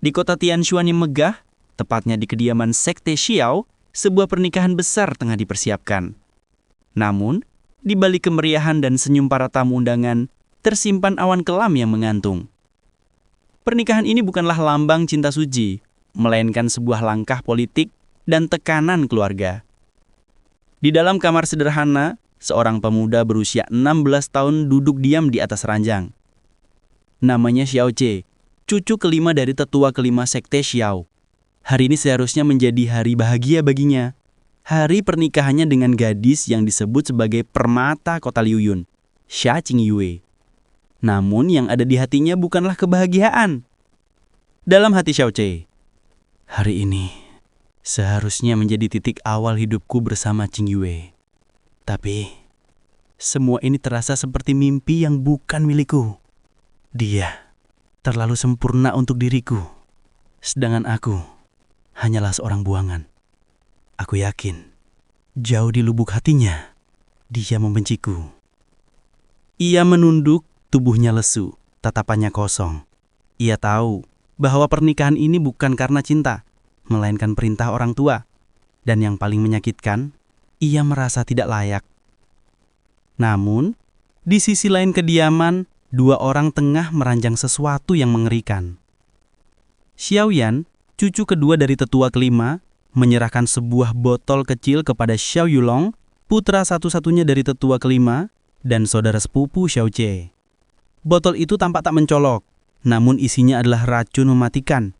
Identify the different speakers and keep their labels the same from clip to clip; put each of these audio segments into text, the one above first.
Speaker 1: Di kota Tianshuan yang megah, tepatnya di kediaman Sekte Xiao, sebuah pernikahan besar tengah dipersiapkan. Namun, di balik kemeriahan dan senyum para tamu undangan, tersimpan awan kelam yang mengantung. Pernikahan ini bukanlah lambang cinta suci, melainkan sebuah langkah politik dan tekanan keluarga. Di dalam kamar sederhana, seorang pemuda berusia 16 tahun duduk diam di atas ranjang. Namanya Xiao Che, cucu kelima dari tetua kelima Sekte Xiao. Hari ini seharusnya menjadi hari bahagia baginya. Hari pernikahannya dengan gadis yang disebut sebagai permata kota Liuyun, Xia Qingyue. Namun yang ada di hatinya bukanlah kebahagiaan. Dalam hati Xiao Che, hari ini seharusnya menjadi titik awal hidupku bersama Qingyue. Tapi, semua ini terasa seperti mimpi yang bukan milikku. Dia terlalu sempurna untuk diriku, sedangkan aku hanyalah seorang buangan. Aku yakin, jauh di lubuk hatinya, dia membenciku. Ia menunduk, tubuhnya lesu, tatapannya kosong. Ia tahu bahwa pernikahan ini bukan karena cinta, melainkan perintah orang tua. Dan yang paling menyakitkan, ia merasa tidak layak. Namun, di sisi lain kediaman, dua orang tengah meranjang sesuatu yang mengerikan. Xiaoyan, cucu kedua dari tetua kelima, menyerahkan sebuah botol kecil kepada Xiao Yulong, putra satu-satunya dari tetua kelima, dan saudara sepupu Xiao Che. Botol itu tampak tak mencolok, namun isinya adalah racun mematikan.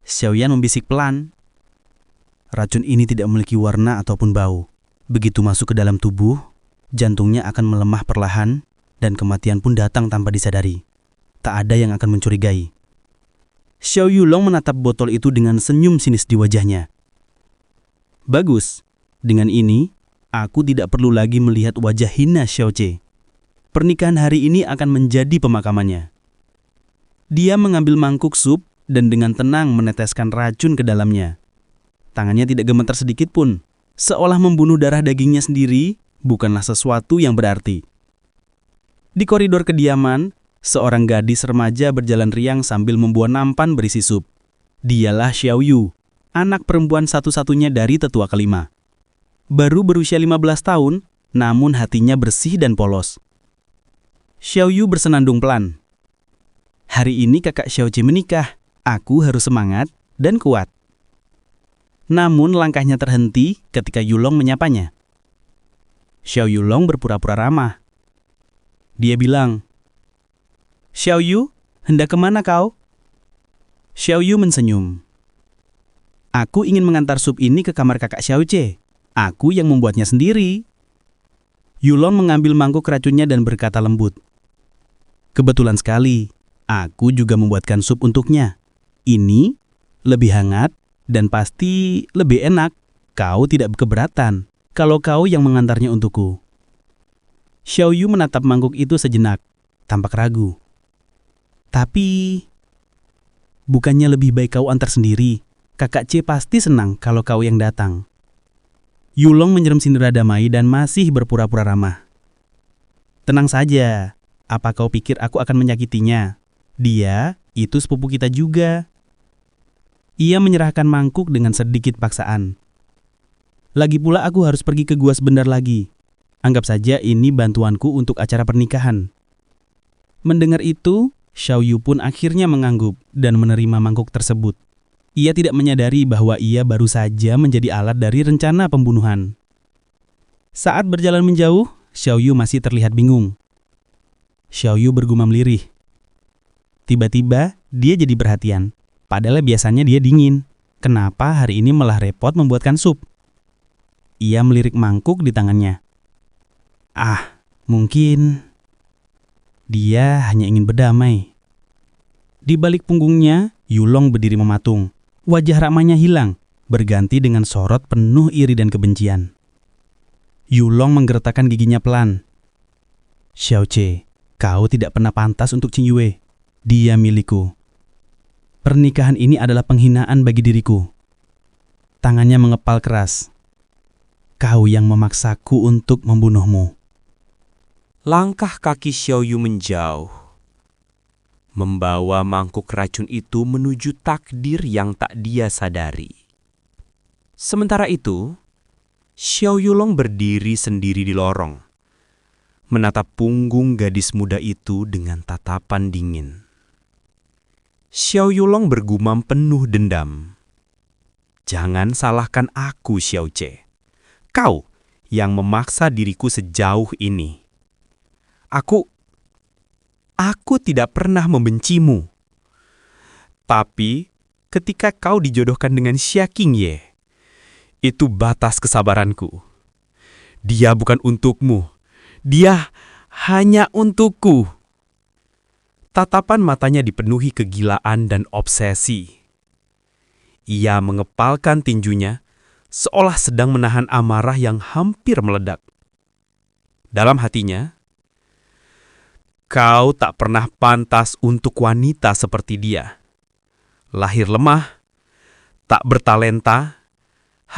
Speaker 1: Xiaoyan membisik pelan. Racun ini tidak memiliki warna ataupun bau. Begitu masuk ke dalam tubuh, jantungnya akan melemah perlahan, dan kematian pun datang tanpa disadari. Tak ada yang akan mencurigai. Xiao Yulong menatap botol itu dengan senyum sinis di wajahnya. Bagus, dengan ini, aku tidak perlu lagi melihat wajah hina Xiao Che. Pernikahan hari ini akan menjadi pemakamannya. Dia mengambil mangkuk sup dan dengan tenang meneteskan racun ke dalamnya. Tangannya tidak gemetar sedikit pun, seolah membunuh darah dagingnya sendiri bukanlah sesuatu yang berarti. Di koridor kediaman, seorang gadis remaja berjalan riang sambil membawa nampan berisi sup. Dialah Xiao Yu, anak perempuan satu-satunya dari tetua kelima. Baru berusia 15 tahun, namun hatinya bersih dan polos. Xiao Yu bersenandung pelan. Hari ini kakak Xiao Che menikah, aku harus semangat dan kuat. Namun langkahnya terhenti ketika Yulong menyapanya. Xiao Yulong berpura-pura ramah. Dia bilang, Xiao Yu, hendak kemana kau? Xiao Yu mensenyum. Aku ingin mengantar sup ini ke kamar kakak Xiao Che. Aku yang membuatnya sendiri. Yulong mengambil mangkuk racunnya dan berkata lembut. Kebetulan sekali, aku juga membuatkan sup untuknya. Ini lebih hangat dan pasti lebih enak. Kau tidak keberatan kalau kau yang mengantarnya untukku. Xiao Yu menatap mangkuk itu sejenak, tampak ragu. Tapi, bukannya lebih baik kau antar sendiri? Kakak C pasti senang kalau kau yang datang. Yulong menyerum sindir damai dan masih berpura-pura ramah. Tenang saja, apa kau pikir aku akan menyakitinya? Dia itu sepupu kita juga. Ia menyerahkan mangkuk dengan sedikit paksaan. Lagi pula aku harus pergi ke gua sebentar lagi. Anggap saja ini bantuanku untuk acara pernikahan. Mendengar itu, Xiao Yu pun akhirnya mengangguk dan menerima mangkuk tersebut. Ia tidak menyadari bahwa ia baru saja menjadi alat dari rencana pembunuhan. Saat berjalan menjauh, Xiao Yu masih terlihat bingung. Xiao Yu bergumam lirih. Tiba-tiba, dia jadi perhatian. Padahal biasanya dia dingin. Kenapa hari ini malah repot membuatkan sup? Ia melirik mangkuk di tangannya. Mungkin dia hanya ingin berdamai. Di balik punggungnya, Yulong berdiri mematung. Wajah ramahnya hilang, berganti dengan sorot penuh iri dan kebencian. Yulong menggertakkan giginya pelan. Xiao Che, kau tidak pernah pantas untuk Qingyue. Dia milikku. Pernikahan ini adalah penghinaan bagi diriku. Tangannya mengepal keras. Kau yang memaksaku untuk membunuhmu.
Speaker 2: Langkah kaki Xiao Yu menjauh. membawa mangkuk racun itu menuju takdir yang tak dia sadari. Sementara itu, Xiao Yulong berdiri sendiri di lorong, menatap punggung gadis muda itu dengan tatapan dingin. Xiao Yulong bergumam penuh dendam. Jangan salahkan aku, Xiao Ce. Kau yang memaksa diriku sejauh ini. Aku tidak pernah membencimu. Tapi ketika kau dijodohkan dengan Xia Qingye, itu batas kesabaranku. Dia bukan untukmu. Dia hanya untukku. Tatapan matanya dipenuhi kegilaan dan obsesi. Ia mengepalkan tinjunya, seolah sedang menahan amarah yang hampir meledak. Dalam hatinya, kau tak pernah pantas untuk wanita seperti dia. Lahir lemah, tak bertalenta,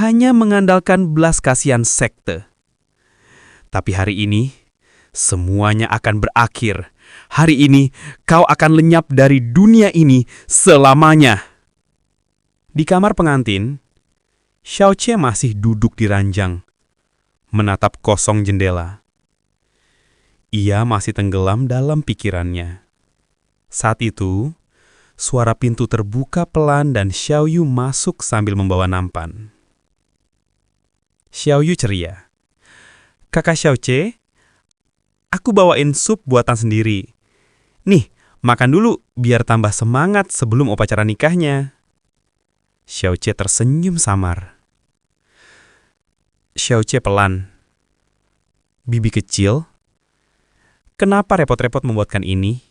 Speaker 2: hanya mengandalkan belas kasihan sekte. Tapi hari ini, semuanya akan berakhir. Hari ini, kau akan lenyap dari dunia ini selamanya. Di kamar pengantin, Xiao Ce masih duduk di ranjang, menatap kosong jendela. Ia masih tenggelam dalam pikirannya. Saat itu, suara pintu terbuka pelan dan Xiao Yu masuk sambil membawa nampan. Xiao Yu ceria. Kakak Xiao Ce, aku bawain sup buatan sendiri. Nih, makan dulu biar tambah semangat sebelum upacara nikahnya. Xiao Ce tersenyum samar. Xiao Ce pelan. Bibi kecil, kenapa repot-repot membuatkan ini?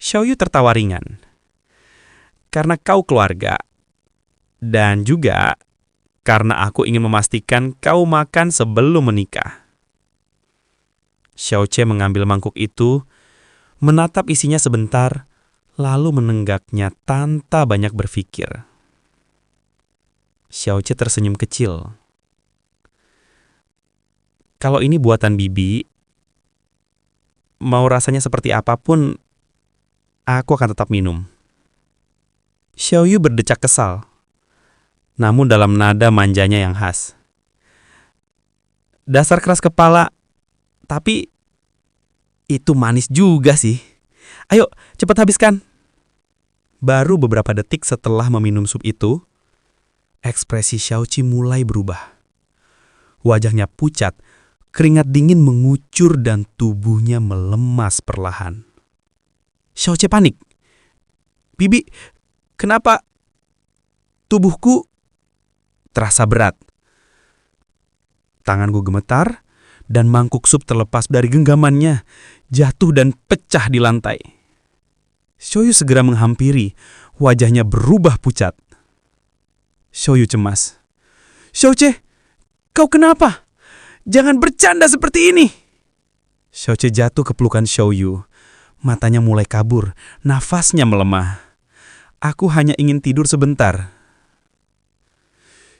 Speaker 2: Xiao Yu tertawa ringan. Karena kau keluarga. Dan juga karena aku ingin memastikan kau makan sebelum menikah. Xiao Ce mengambil mangkuk itu, menatap isinya sebentar, lalu menenggaknya tanpa banyak berpikir. Xiao Ce tersenyum kecil. Kalau ini buatan Bibi, mau rasanya seperti apapun, aku akan tetap minum. Xiao Yu berdecak kesal, namun dalam nada manjanya yang khas. Dasar keras kepala, tapi itu manis juga sih. Ayo, cepat habiskan. Baru beberapa detik setelah meminum sup itu, ekspresi Xiao Ci mulai berubah. Wajahnya pucat, keringat dingin mengucur dan tubuhnya melemas perlahan. Xiao Ce panik. Bibi, kenapa tubuhku terasa berat? Tanganku gemetar dan mangkuk sup terlepas dari genggamannya, jatuh dan pecah di lantai. Xiao Yu segera menghampiri, wajahnya berubah pucat. Xiao Yu cemas. Xiao Ce, kau kenapa? Jangan bercanda seperti ini. Xiao Ce jatuh ke pelukan Xiao Yu. Matanya mulai kabur, nafasnya melemah. Aku hanya ingin tidur sebentar.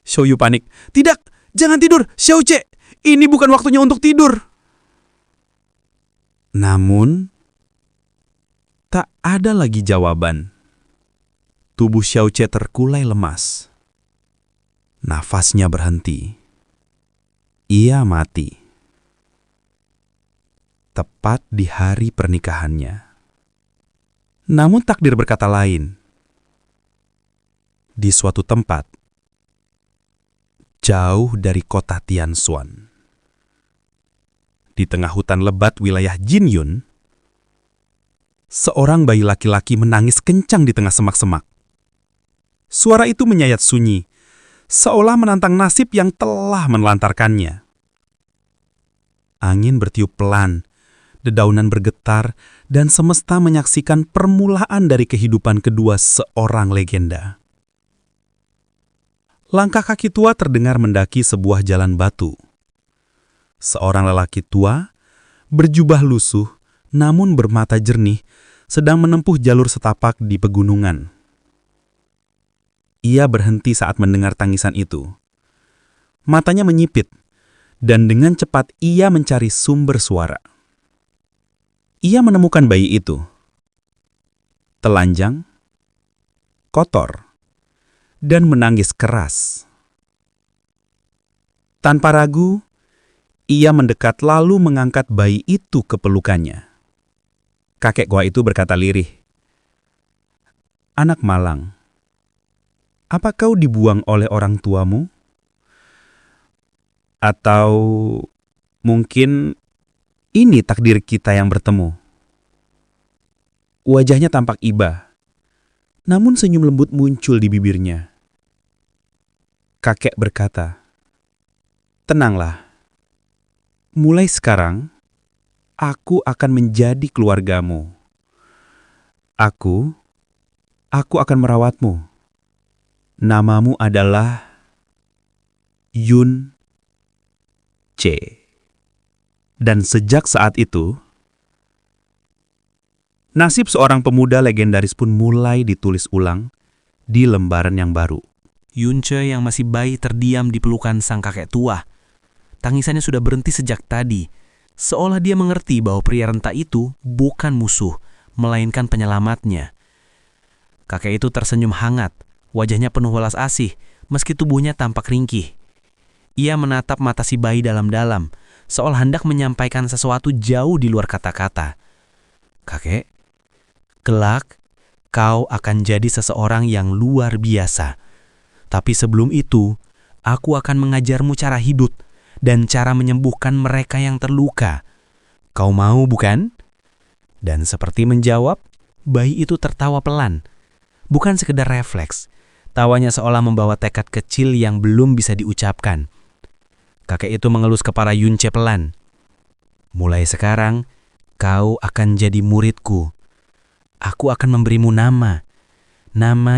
Speaker 2: Xiao Yu panik. Tidak, jangan tidur, Xiao Ce. Ini bukan waktunya untuk tidur. Namun, tak ada lagi jawaban. Tubuh Xiao Ce terkulai lemas. Nafasnya berhenti. Ia mati. Tepat di hari pernikahannya. Namun takdir berkata lain. Di suatu tempat, jauh dari kota Tianshuan, di tengah hutan lebat wilayah Jinyun, seorang bayi laki-laki menangis kencang di tengah semak-semak. Suara itu menyayat sunyi, seolah menantang nasib yang telah menelantarkannya. Angin bertiup pelan, dedaunan bergetar, dan semesta menyaksikan permulaan dari kehidupan kedua seorang legenda. Langkah kaki tua terdengar mendaki sebuah jalan batu. Seorang lelaki tua, berjubah lusuh, namun bermata jernih, sedang menempuh jalur setapak di pegunungan. Ia berhenti saat mendengar tangisan itu. Matanya menyipit, dan dengan cepat ia mencari sumber suara. Ia menemukan bayi itu. telanjang, kotor, dan menangis keras. Tanpa ragu, ia mendekat lalu mengangkat bayi itu ke pelukannya. Kakek gua itu berkata lirih, "Anak malang, apa kau dibuang oleh orang tuamu? Atau mungkin ini takdir kita yang bertemu?" Wajahnya tampak iba, namun senyum lembut muncul di bibirnya. Kakek berkata, "Tenanglah. Mulai sekarang, aku akan menjadi keluargamu. Aku akan merawatmu. Namamu adalah Yun C." Dan sejak saat itu, nasib seorang pemuda legendaris pun mulai ditulis ulang di lembaran yang baru.
Speaker 3: Yunce yang masih bayi terdiam di pelukan sang kakek tua. Tangisannya sudah berhenti sejak tadi, seolah dia mengerti bahwa pria renta itu bukan musuh, melainkan penyelamatnya. Kakek itu tersenyum hangat, wajahnya penuh welas asih, meski tubuhnya tampak ringkih. Ia menatap mata si bayi dalam-dalam, seolah hendak menyampaikan sesuatu jauh di luar kata-kata. "Kakek, kelak kau akan jadi seseorang yang luar biasa. Tapi sebelum itu, aku akan mengajarmu cara hidup dan cara menyembuhkan mereka yang terluka. Kau mau, bukan?" Dan seperti menjawab, bayi itu tertawa pelan. Bukan sekedar refleks, tawanya seolah membawa tekad kecil yang belum bisa diucapkan. Kakek itu mengelus kepala Yunce pelan. "Mulai sekarang, kau akan jadi muridku. Aku akan memberimu nama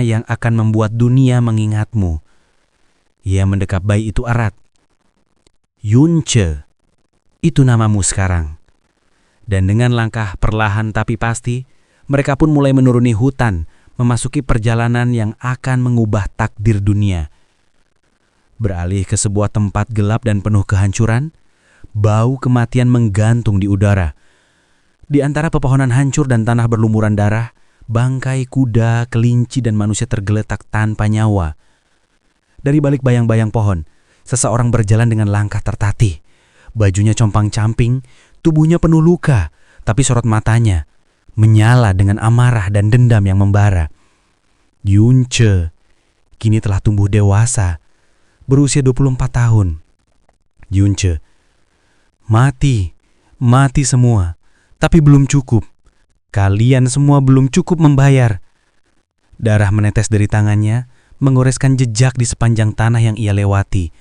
Speaker 3: yang akan membuat dunia mengingatmu." Ia mendekap bayi itu erat. "Yunce, itu namamu sekarang." Dan dengan langkah perlahan tapi pasti, mereka pun mulai menuruni hutan, memasuki perjalanan yang akan mengubah takdir dunia. Beralih ke sebuah tempat gelap dan penuh kehancuran, bau kematian menggantung di udara. Di antara pepohonan hancur dan tanah berlumuran darah, bangkai kuda, kelinci, dan manusia tergeletak tanpa nyawa. Dari balik bayang-bayang pohon, seseorang berjalan dengan langkah tertatih. Bajunya compang-camping, tubuhnya penuh luka, tapi sorot matanya menyala dengan amarah dan dendam yang membara. Yunce kini telah tumbuh dewasa, berusia 24 tahun. "Yunce, mati semua, tapi belum cukup. Kalian semua belum cukup membayar." Darah menetes dari tangannya, mengoreskan jejak di sepanjang tanah yang ia lewati.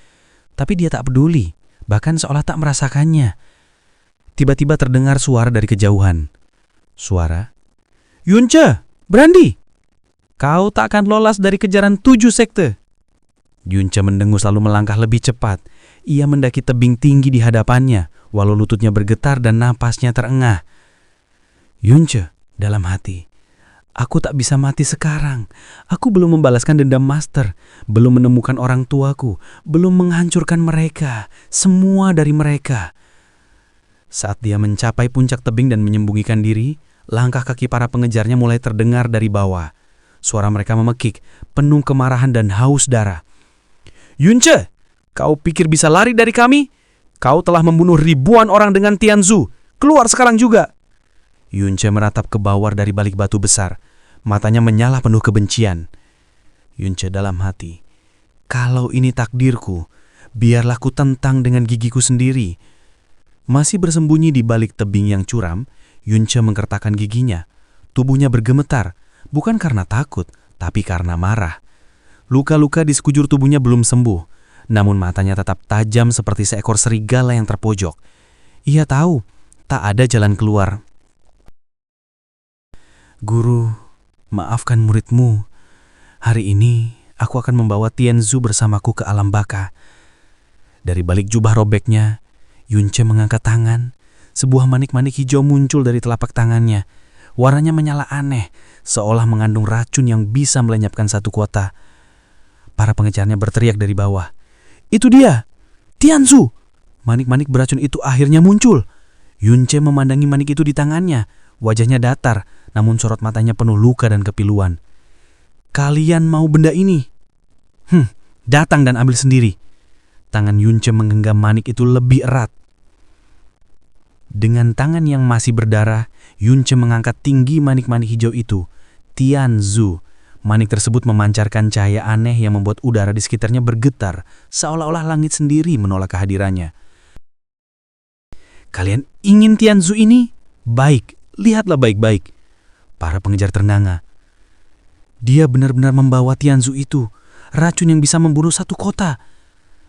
Speaker 3: Tapi dia tak peduli, bahkan seolah tak merasakannya. Tiba-tiba terdengar suara dari kejauhan. Suara, "Yunce, Brandi, kau tak akan lolos dari kejaran 7 sekte." Yunce mendengus lalu melangkah lebih cepat. Ia mendaki tebing tinggi di hadapannya, walau lututnya bergetar dan napasnya terengah. "Yunce," dalam hati, "aku tak bisa mati sekarang. Aku belum membalaskan dendam master, belum menemukan orang tuaku, belum menghancurkan mereka, semua dari mereka." Saat dia mencapai puncak tebing dan menyembunyikan diri, langkah kaki para pengejarnya mulai terdengar dari bawah. Suara mereka memekik, penuh kemarahan dan haus darah. "Yunce, kau pikir bisa lari dari kami? Kau telah membunuh ribuan orang dengan Tianzu. Keluar sekarang juga." Yunce meratap ke bawah dari balik batu besar. Matanya menyala penuh kebencian. Yunce dalam hati, "Kalau ini takdirku, biarlah ku tentang dengan gigiku sendiri." Masih bersembunyi di balik tebing yang curam, Yunce mengkertakkan giginya. Tubuhnya bergemetar, bukan karena takut, tapi karena marah. Luka-luka di sekujur tubuhnya belum sembuh, namun matanya tetap tajam seperti seekor serigala yang terpojok. Ia tahu, tak ada jalan keluar. "Guru, maafkan muridmu. Hari ini, aku akan membawa Tianzu bersamaku ke alam baka." Dari balik jubah robeknya, Yunce mengangkat tangan. Sebuah manik-manik hijau muncul dari telapak tangannya. Warnanya menyala aneh, seolah mengandung racun yang bisa melenyapkan satu kota. Para pengejarnya berteriak dari bawah, "Itu dia! Tianzu!" Manik-manik beracun itu akhirnya muncul. Yunce memandangi manik itu di tangannya. Wajahnya datar, namun sorot matanya penuh luka dan kepiluan. "Kalian mau benda ini? Datang dan ambil sendiri." Tangan Yunce menggenggam manik itu lebih erat. Dengan tangan yang masih berdarah, Yunce mengangkat tinggi manik-manik hijau itu, Tianzu. Manik tersebut memancarkan cahaya aneh yang membuat udara di sekitarnya bergetar, seolah-olah langit sendiri menolak kehadirannya. "Kalian ingin Tianzu ini? Baik, lihatlah baik-baik." Para pengejar ternganga. "Dia benar-benar membawa Tianzu itu, racun yang bisa membunuh satu kota.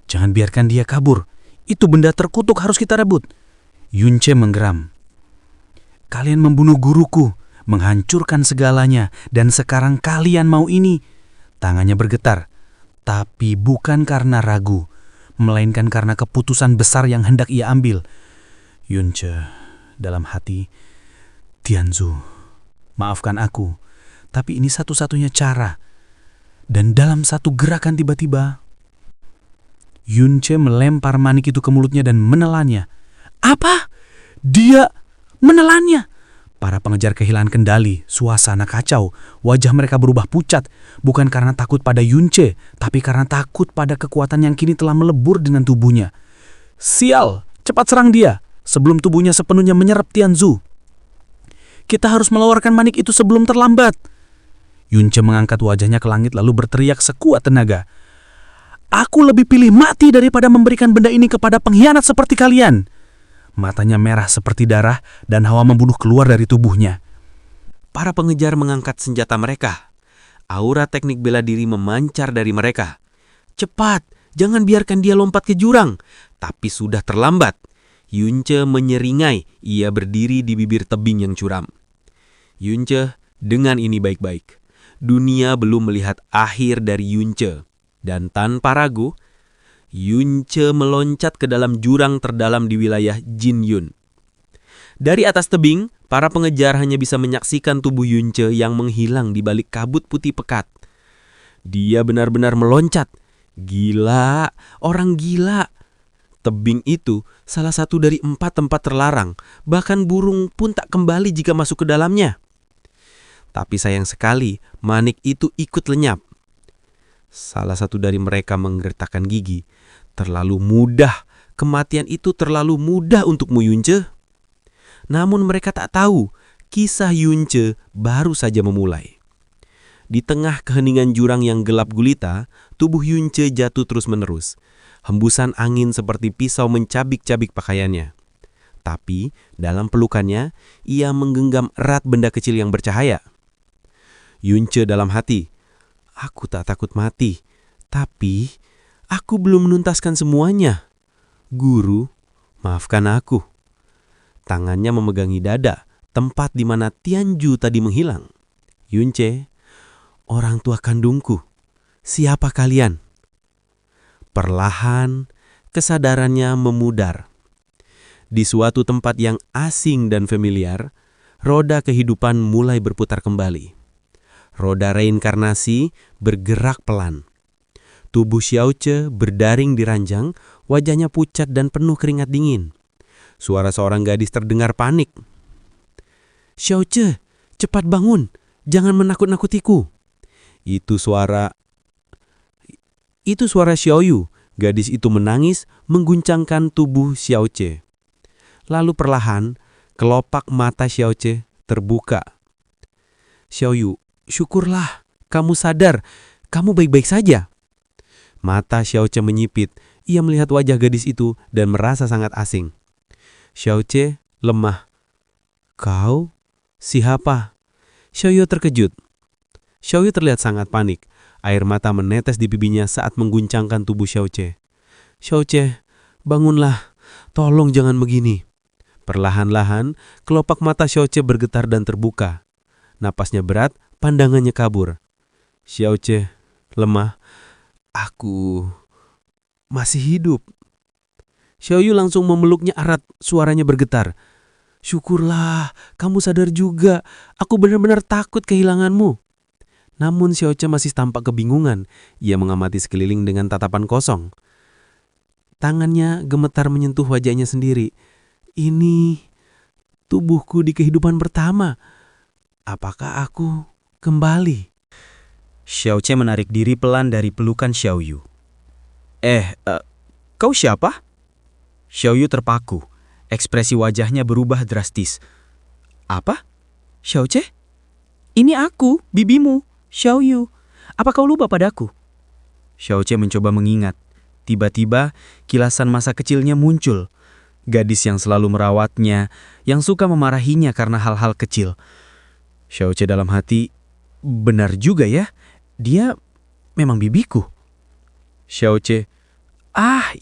Speaker 3: Jangan biarkan dia kabur. Itu benda terkutuk, harus kita rebut." Yunce menggeram. "Kalian membunuh guruku, menghancurkan segalanya, dan sekarang kalian mau ini." Tangannya bergetar, tapi bukan karena ragu, melainkan karena keputusan besar yang hendak ia ambil. Yunce dalam hati, "Tianzu, maafkan aku, tapi ini satu-satunya cara." Dan dalam satu gerakan tiba-tiba, Yunce melempar manik itu ke mulutnya dan menelannya. "Apa? Dia menelannya!" Para pengejar kehilangan kendali, suasana kacau, wajah mereka berubah pucat, bukan karena takut pada Yunce, tapi karena takut pada kekuatan yang kini telah melebur dengan tubuhnya. "Sial, cepat serang dia, sebelum tubuhnya sepenuhnya menyerap Tianzu. Kita harus mengeluarkan manik itu sebelum terlambat." Yunce mengangkat wajahnya ke langit lalu berteriak sekuat tenaga. "Aku lebih pilih mati daripada memberikan benda ini kepada pengkhianat seperti kalian." Matanya merah seperti darah dan hawa membunuh keluar dari tubuhnya.
Speaker 2: Para pengejar mengangkat senjata mereka. Aura teknik bela diri memancar dari mereka. "Cepat, jangan biarkan dia lompat ke jurang." Tapi sudah terlambat. Yunce menyeringai, ia berdiri di bibir tebing yang curam. "Yunce, dengan ini baik-baik. Dunia belum melihat akhir dari Yunce." Dan tanpa ragu, Yunce meloncat ke dalam jurang terdalam di wilayah Jinyun. Dari atas tebing, para pengejar hanya bisa menyaksikan tubuh Yunce yang menghilang di balik kabut putih pekat. Dia benar-benar meloncat. Gila, orang gila. Tebing itu salah satu dari 4 tempat terlarang, bahkan burung pun tak kembali jika masuk ke dalamnya. Tapi sayang sekali, manik itu ikut lenyap. Salah satu dari mereka menggertakkan gigi. "Terlalu mudah, kematian itu terlalu mudah untukmu, Yunce." Namun mereka tak tahu, kisah Yunce baru saja memulai. Di tengah keheningan jurang yang gelap gulita, tubuh Yunce jatuh terus-menerus. Hembusan angin seperti pisau mencabik-cabik pakaiannya. Tapi dalam pelukannya, ia menggenggam erat benda kecil yang bercahaya. Yunce dalam hati, "Aku tak takut mati, tapi aku belum menuntaskan semuanya. Guru, maafkan aku." Tangannya memegangi dada, tempat di mana Tianzu tadi menghilang. "Yunce, orang tua kandungku, siapa kalian?" Perlahan, kesadarannya memudar. Di suatu tempat yang asing dan familiar, roda kehidupan mulai berputar kembali. Roda reinkarnasi bergerak pelan. Tubuh Xiaoce berdaring di ranjang, wajahnya pucat dan penuh keringat dingin. Suara seorang gadis terdengar panik. "Xiaoce, cepat bangun, jangan menakut-nakutiku." Itu suara Xiaoyu. Gadis itu menangis mengguncangkan tubuh Xiaoce. Lalu perlahan, kelopak mata Xiaoce terbuka. "Xiaoyu, syukurlah, kamu sadar, kamu baik-baik saja." Mata Xiaoce menyipit, ia melihat wajah gadis itu dan merasa sangat asing. Xiaoce lemah. "Kau? Siapa?" Xiaoyu terkejut. Xiaoyu terlihat sangat panik. Air mata menetes di pipinya saat mengguncangkan tubuh Xiaoce. "Xiaoce, bangunlah, tolong jangan begini." Perlahan-lahan, kelopak mata Xiaoce bergetar dan terbuka. Napasnya berat, pandangannya kabur. "Xiaoce, lemah, aku masih hidup." Xiaoyu langsung memeluknya erat, suaranya bergetar. "Syukurlah, kamu sadar juga. Aku benar-benar takut kehilanganmu." Namun Xiaoce masih tampak kebingungan. Ia mengamati sekeliling dengan tatapan kosong. Tangannya gemetar menyentuh wajahnya sendiri. Ini
Speaker 3: tubuhku di kehidupan pertama. Apakah aku kembali?
Speaker 1: Xiao Che menarik diri pelan dari pelukan Xiao Yu. Kau siapa? Xiao Yu terpaku. Ekspresi wajahnya berubah drastis. Apa? Xiao Che? Ini aku, bibimu, Xiao Yu. Apa kau lupa padaku? Xiao Che mencoba mengingat. Tiba-tiba, kilasan masa kecilnya muncul. Gadis yang selalu merawatnya, yang suka memarahinya karena hal-hal kecil. Xiao Che dalam hati, benar juga ya, dia memang bibiku. Xiao Che,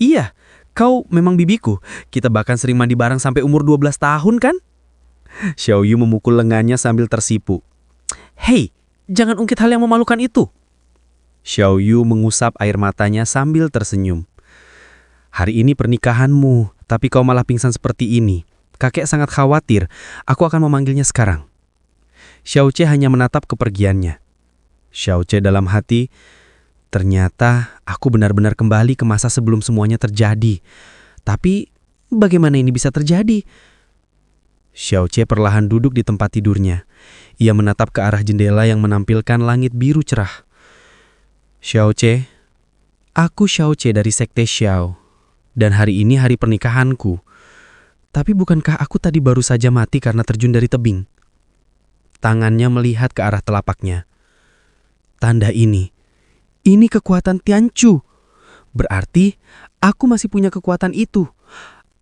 Speaker 1: iya, kau memang bibiku. Kita bahkan sering mandi bareng sampai umur 12 tahun kan? Xiao Yu memukul lengannya sambil tersipu. Hei, jangan ungkit hal yang memalukan itu. Xiao Yu mengusap air matanya sambil tersenyum. Hari ini pernikahanmu, tapi kau malah pingsan seperti ini. Kakek sangat khawatir, aku akan memanggilnya sekarang. Xiao Che hanya menatap kepergiannya. Xiao Che dalam hati, ternyata aku benar-benar kembali ke masa sebelum semuanya terjadi. Tapi bagaimana ini bisa terjadi? Xiao Che perlahan duduk di tempat tidurnya. Ia menatap ke arah jendela yang menampilkan langit biru cerah. Xiao Che, aku Xiao Che dari Sekte Xiao. Dan hari ini hari pernikahanku. Tapi bukankah aku tadi baru saja mati karena terjun dari tebing? Tangannya melihat ke arah telapaknya. Tanda ini kekuatan Tianchu. Berarti aku masih punya kekuatan itu.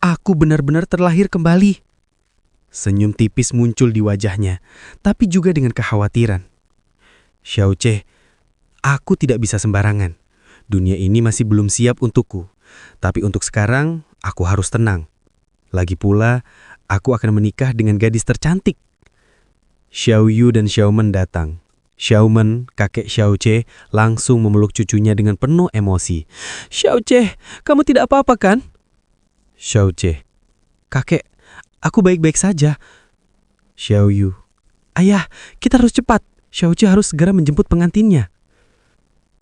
Speaker 1: Aku benar-benar terlahir kembali. Senyum tipis muncul di wajahnya, tapi juga dengan kekhawatiran. Xiao Che, aku tidak bisa sembarangan. Dunia ini masih belum siap untukku. Tapi untuk sekarang, aku harus tenang. Lagi pula, aku akan menikah dengan gadis tercantik. Xiao Yu dan Xiao Men datang. Xiao Men, kakek Xiao Che, langsung memeluk cucunya dengan penuh emosi. Xiao Che, kamu tidak apa-apa kan? Xiao Che, kakek, aku baik-baik saja. Xiao Yu, ayah, kita harus cepat. Xiao Che harus segera menjemput pengantinnya.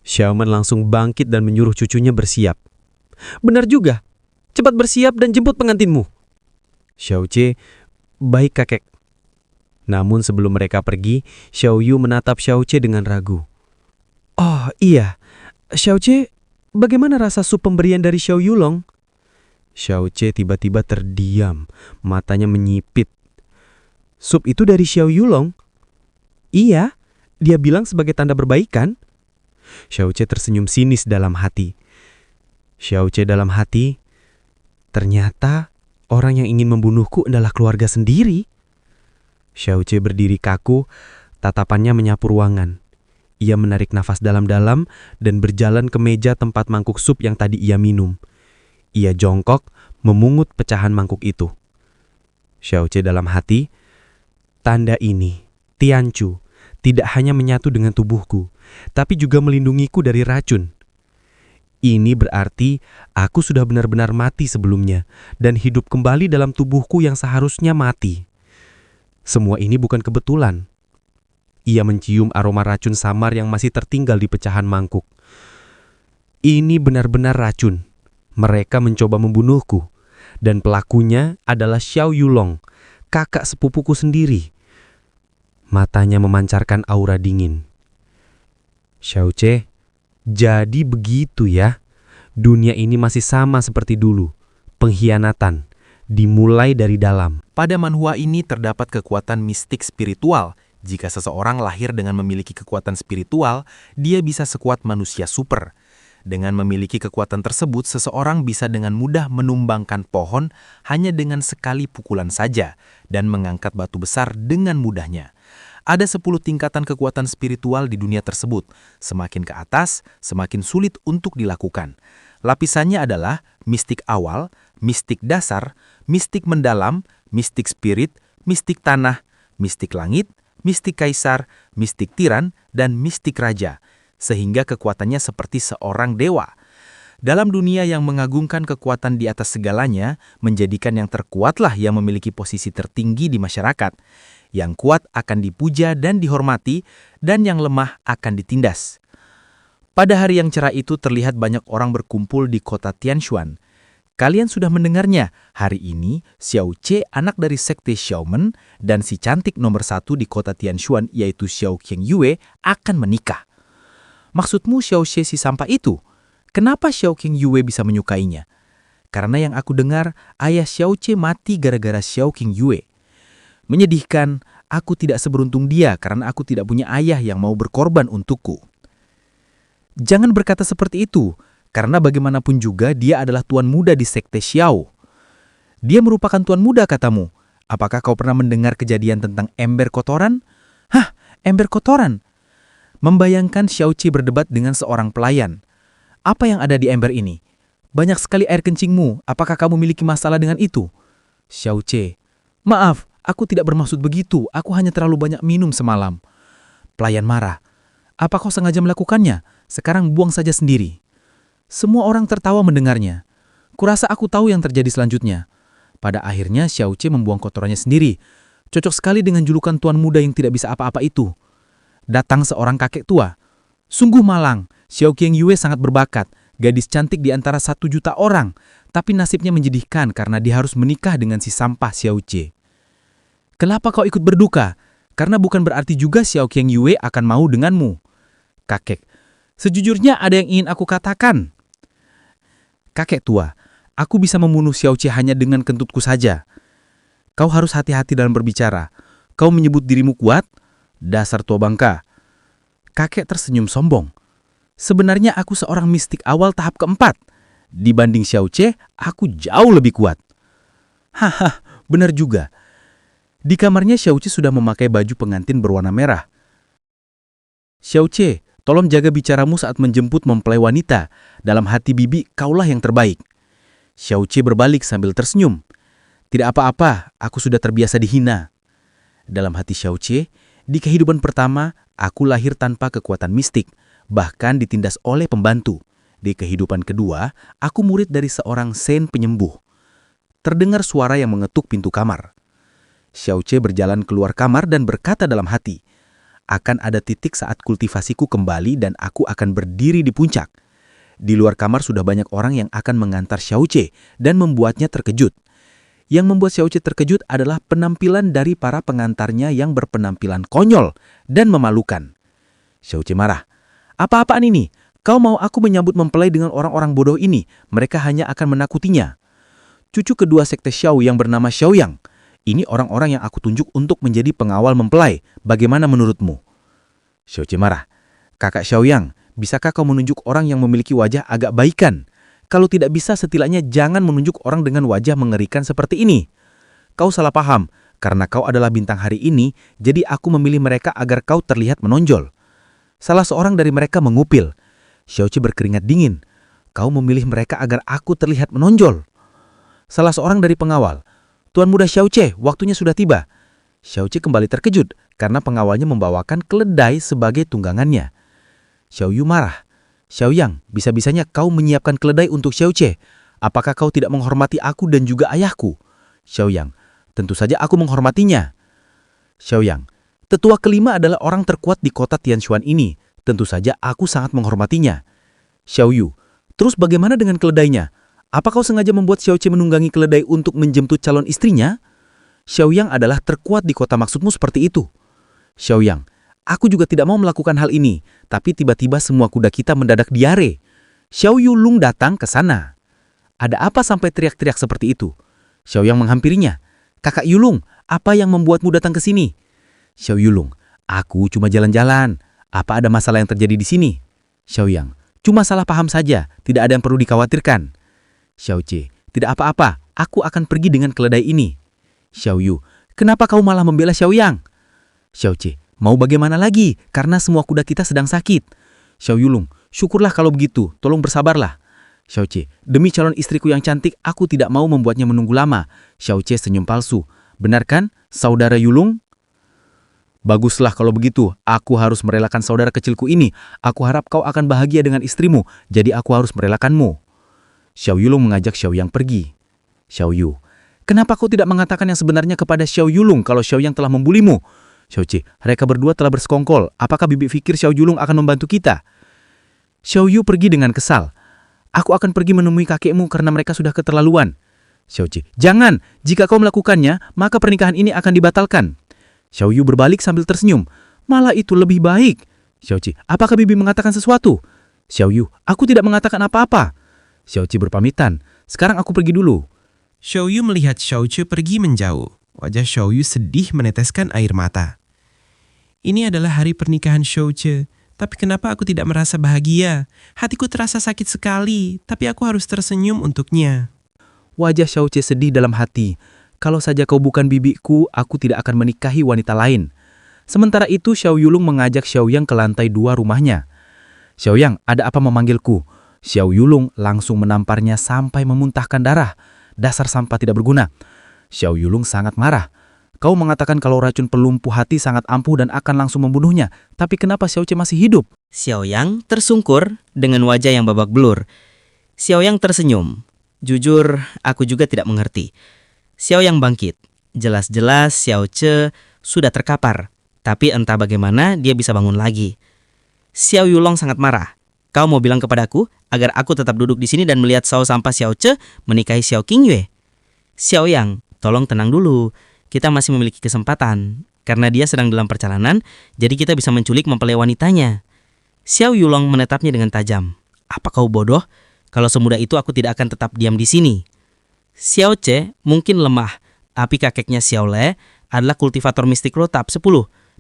Speaker 1: Xiao Men langsung bangkit dan menyuruh cucunya bersiap. Benar juga, cepat bersiap dan jemput pengantinmu. Xiao Che, baik kakek. Namun sebelum mereka pergi, Xiao Yu menatap Xiao Che dengan ragu. Oh iya, Xiao Che, bagaimana rasa sup pemberian dari Xiao Yulong? Xiao Che tiba-tiba terdiam, matanya menyipit. Sup itu dari Xiao Yulong? Iya, dia bilang sebagai tanda berbaikan. Xiao Che tersenyum sinis dalam hati. Xiao Che dalam hati, ternyata orang yang ingin membunuhku adalah keluarga sendiri. Xiao Che berdiri kaku, tatapannya menyapu ruangan. Ia menarik nafas dalam-dalam dan berjalan ke meja tempat mangkuk sup yang tadi ia minum. Ia jongkok, memungut pecahan mangkuk itu. Xiao Che dalam hati, tanda ini, Tianchu, tidak hanya menyatu dengan tubuhku, tapi juga melindungiku dari racun. Ini berarti aku sudah benar-benar mati sebelumnya dan hidup kembali dalam tubuhku yang seharusnya mati. Semua ini bukan kebetulan. Ia mencium aroma racun samar yang masih tertinggal di pecahan mangkuk. Ini benar-benar racun. Mereka mencoba membunuhku. Dan pelakunya adalah Xiao Yulong, kakak sepupuku sendiri. Matanya memancarkan aura dingin. Xiao Che, jadi begitu ya. Dunia ini masih sama seperti dulu. Pengkhianatan dimulai dari dalam.
Speaker 4: Pada manhwa ini terdapat kekuatan mistik spiritual. Jika seseorang lahir dengan memiliki kekuatan spiritual, dia bisa sekuat manusia super. Dengan memiliki kekuatan tersebut, seseorang bisa dengan mudah menumbangkan pohon hanya dengan sekali pukulan saja dan mengangkat batu besar dengan mudahnya. Ada 10 tingkatan kekuatan spiritual di dunia tersebut. Semakin ke atas, semakin sulit untuk dilakukan. Lapisannya adalah mistik awal, mistik dasar, mistik mendalam, mistik spirit, mistik tanah, mistik langit, mistik kaisar, mistik tiran, dan mistik raja. Sehingga kekuatannya seperti seorang dewa. Dalam dunia yang mengagungkan kekuatan di atas segalanya, menjadikan yang terkuatlah yang memiliki posisi tertinggi di masyarakat. Yang kuat akan dipuja dan dihormati, dan yang lemah akan ditindas. Pada hari yang cerah itu terlihat banyak orang berkumpul di kota Tianshuan. Kalian sudah mendengarnya, hari ini Xiao Ce, anak dari sekte Xiaomen, dan si cantik nomor 1 di kota Tianshuan yaitu Xiao Qingyue akan menikah. Maksudmu Xiao Ce si sampah itu? Kenapa Xiao Qingyue bisa menyukainya? Karena yang aku dengar, ayah Xiao Ce mati gara-gara Xiao Qingyue. Menyedihkan, aku tidak seberuntung dia karena aku tidak punya ayah yang mau berkorban untukku. Jangan berkata seperti itu, karena bagaimanapun juga dia adalah tuan muda di sekte Xiao. Dia merupakan tuan muda katamu. Apakah kau pernah mendengar kejadian tentang ember kotoran? Hah, ember kotoran? Membayangkan Xiao Ce berdebat dengan seorang pelayan. Apa yang ada di ember ini? Banyak sekali air kencingmu, apakah kamu memiliki masalah dengan itu? Xiao Ce, maaf, aku tidak bermaksud begitu, aku hanya terlalu banyak minum semalam. Pelayan marah, apa kau sengaja melakukannya? Sekarang buang saja sendiri. Semua orang tertawa mendengarnya. Kurasa aku tahu yang terjadi selanjutnya. Pada akhirnya Xiao Ce membuang kotorannya sendiri. Cocok sekali dengan julukan tuan muda yang tidak bisa apa-apa itu. Datang seorang kakek tua. Sungguh malang, Xiao Qingyue sangat berbakat. Gadis cantik di antara 1 juta orang, tapi nasibnya menyedihkan karena dia harus menikah dengan si sampah Xiao Ce. Kenapa kau ikut berduka? Karena bukan berarti juga Xiao Qingyue akan mau denganmu. Kakek, sejujurnya ada yang ingin aku katakan. Kakek tua, aku bisa membunuh Xiao Ce hanya dengan kentutku saja. Kau harus hati-hati dalam berbicara. Kau menyebut dirimu kuat? Dasar tua bangka. Kakek tersenyum sombong. Sebenarnya aku seorang mistik awal tahap keempat. Dibanding Xiao Ce, aku jauh lebih kuat. Haha, benar juga. Di kamarnya Xiao Ce sudah memakai baju pengantin berwarna merah. Xiao Ce, tolong jaga bicaramu saat menjemput mempelai wanita. Dalam hati bibi, kaulah yang terbaik. Xiao Ce berbalik sambil tersenyum. Tidak apa-apa, aku sudah terbiasa dihina. Dalam hati Xiao Ce, di kehidupan pertama, aku lahir tanpa kekuatan mistik. Bahkan ditindas oleh pembantu. Di kehidupan kedua, aku murid dari seorang sen penyembuh. Terdengar suara yang mengetuk pintu kamar. Xiao Ce berjalan keluar kamar dan berkata dalam hati, akan ada titik saat kultivasiku kembali dan aku akan berdiri di puncak. Di luar kamar sudah banyak orang yang akan mengantar Xiao Ce dan membuatnya terkejut. Yang membuat Xiao Ce terkejut adalah penampilan dari para pengantarnya yang berpenampilan konyol dan memalukan. Xiao Ce marah. Apa-apaan ini? Kau mau aku menyambut mempelai dengan orang-orang bodoh ini? Mereka hanya akan menakutinya. Cucu kedua sekte Xiao yang bernama Xiaoyang. Ini orang-orang yang aku tunjuk untuk menjadi pengawal mempelai. Bagaimana menurutmu? Xiao Ce marah. Kakak Xiaoyang, bisakah kau menunjuk orang yang memiliki wajah agak baikan? Kalau tidak bisa, setidaknya jangan menunjuk orang dengan wajah mengerikan seperti ini. Kau salah paham. Karena kau adalah bintang hari ini, jadi aku memilih mereka agar kau terlihat menonjol. Salah seorang dari mereka mengupil. Xiao Ce berkeringat dingin. Kau memilih mereka agar aku terlihat menonjol. Salah seorang dari pengawal. Tuan muda Xiao Ce, waktunya sudah tiba. Xiao Ce kembali terkejut karena pengawalnya membawakan keledai sebagai tunggangannya. Xiao Yu marah. Xiaoyang, bisa-bisanya kau menyiapkan keledai untuk Xiao Ce. Apakah kau tidak menghormati aku dan juga ayahku? Xiaoyang, tentu saja aku menghormatinya. Xiaoyang, tetua kelima adalah orang terkuat di kota Tianshuan ini. Tentu saja aku sangat menghormatinya. Xiao Yu, terus bagaimana dengan keledainya? Apa kau sengaja membuat Xiao Ce menunggangi keledai untuk menjemput calon istrinya? Xiaoyang adalah terkuat di kota, maksudmu seperti itu? Xiaoyang, aku juga tidak mau melakukan hal ini, tapi tiba-tiba semua kuda kita mendadak diare. Xiao Yulong datang ke sana. Ada apa sampai teriak-teriak seperti itu? Xiaoyang menghampirinya. Kakak Yulong, apa yang membuatmu datang ke sini? Xiao Yulong, aku cuma jalan-jalan. Apa ada masalah yang terjadi di sini? Xiaoyang, cuma salah paham saja, tidak ada yang perlu dikhawatirkan. Xiao Ce, tidak apa-apa, aku akan pergi dengan keledai ini. Xiao Yu, kenapa kau malah membela Xiaoyang? Xiao Ce, mau bagaimana lagi, karena semua kuda kita sedang sakit. Xiao Yulong, syukurlah kalau begitu, tolong bersabarlah. Xiao Ce, demi calon istriku yang cantik, aku tidak mau membuatnya menunggu lama. Xiao Ce senyum palsu. Benar kan, saudara Yulong? Baguslah kalau begitu, aku harus merelakan saudara kecilku ini. Aku harap kau akan bahagia dengan istrimu, jadi aku harus merelakanmu. Xiao Yulong mengajak Xiaoyang pergi. Xiao Yu, kenapa kau tidak mengatakan yang sebenarnya kepada Xiao Yulong kalau Xiaoyang telah membulimu? Xiao Ce, mereka berdua telah bersekongkol. Apakah bibi pikir Xiao Yulong akan membantu kita? Xiao Yu pergi dengan kesal.
Speaker 5: aku akan pergi menemui kakekmu karena mereka sudah keterlaluan. Xiaoqi, jangan, jika kau melakukannya, maka pernikahan ini akan dibatalkan. Xiao Yu berbalik sambil tersenyum. Malah itu lebih baik. Xiaoqi, apakah bibi mengatakan sesuatu? Xiao Yu, aku tidak mengatakan apa-apa. Xiaoqi berpamitan, sekarang aku pergi dulu.
Speaker 6: Xiao Yu melihat Xiao Ce pergi menjauh. Wajah Xiao Yu sedih meneteskan air mata. Ini adalah hari pernikahan Xiao Ce, tapi kenapa aku tidak merasa bahagia? Hatiku terasa sakit sekali, tapi aku harus tersenyum untuknya.
Speaker 5: Wajah Xiao Ce sedih dalam hati. Kalau saja kau bukan bibiku, aku tidak akan menikahi wanita lain. Sementara itu Xiao Yulong mengajak Xiao Yang ke lantai 2 rumahnya. Xiao Yang, ada apa memanggilku? Xiao Yulong langsung menamparnya sampai memuntahkan darah. Dasar sampah tidak berguna. Xiao Yulong sangat marah. Kau mengatakan kalau racun pelumpuh hati sangat ampuh dan akan langsung membunuhnya. Tapi kenapa Xiao Ce masih hidup?
Speaker 1: Xiao Yang tersungkur dengan wajah yang babak belur. Xiao Yang tersenyum. Jujur, aku juga tidak mengerti. Xiao Yang bangkit. Jelas-jelas Xiao Ce sudah terkapar. Tapi entah bagaimana dia bisa bangun lagi. Xiao Yulong sangat marah. Kau mau bilang kepadaku agar aku tetap duduk di sini dan melihat saus sampah Xiao Ce menikahi Xiao Qingyue? Xiao Yang, tolong tenang dulu. Kita masih memiliki kesempatan. Karena dia sedang dalam perjalanan, jadi kita bisa menculik mempelai wanitanya. Xiao Yulong menatapnya dengan tajam. Apa kau bodoh? Kalau semudah itu aku tidak akan tetap diam di sini. Xiao Ce mungkin lemah, tapi kakeknya Xiao Le adalah kultivator mistik roh tahap 10.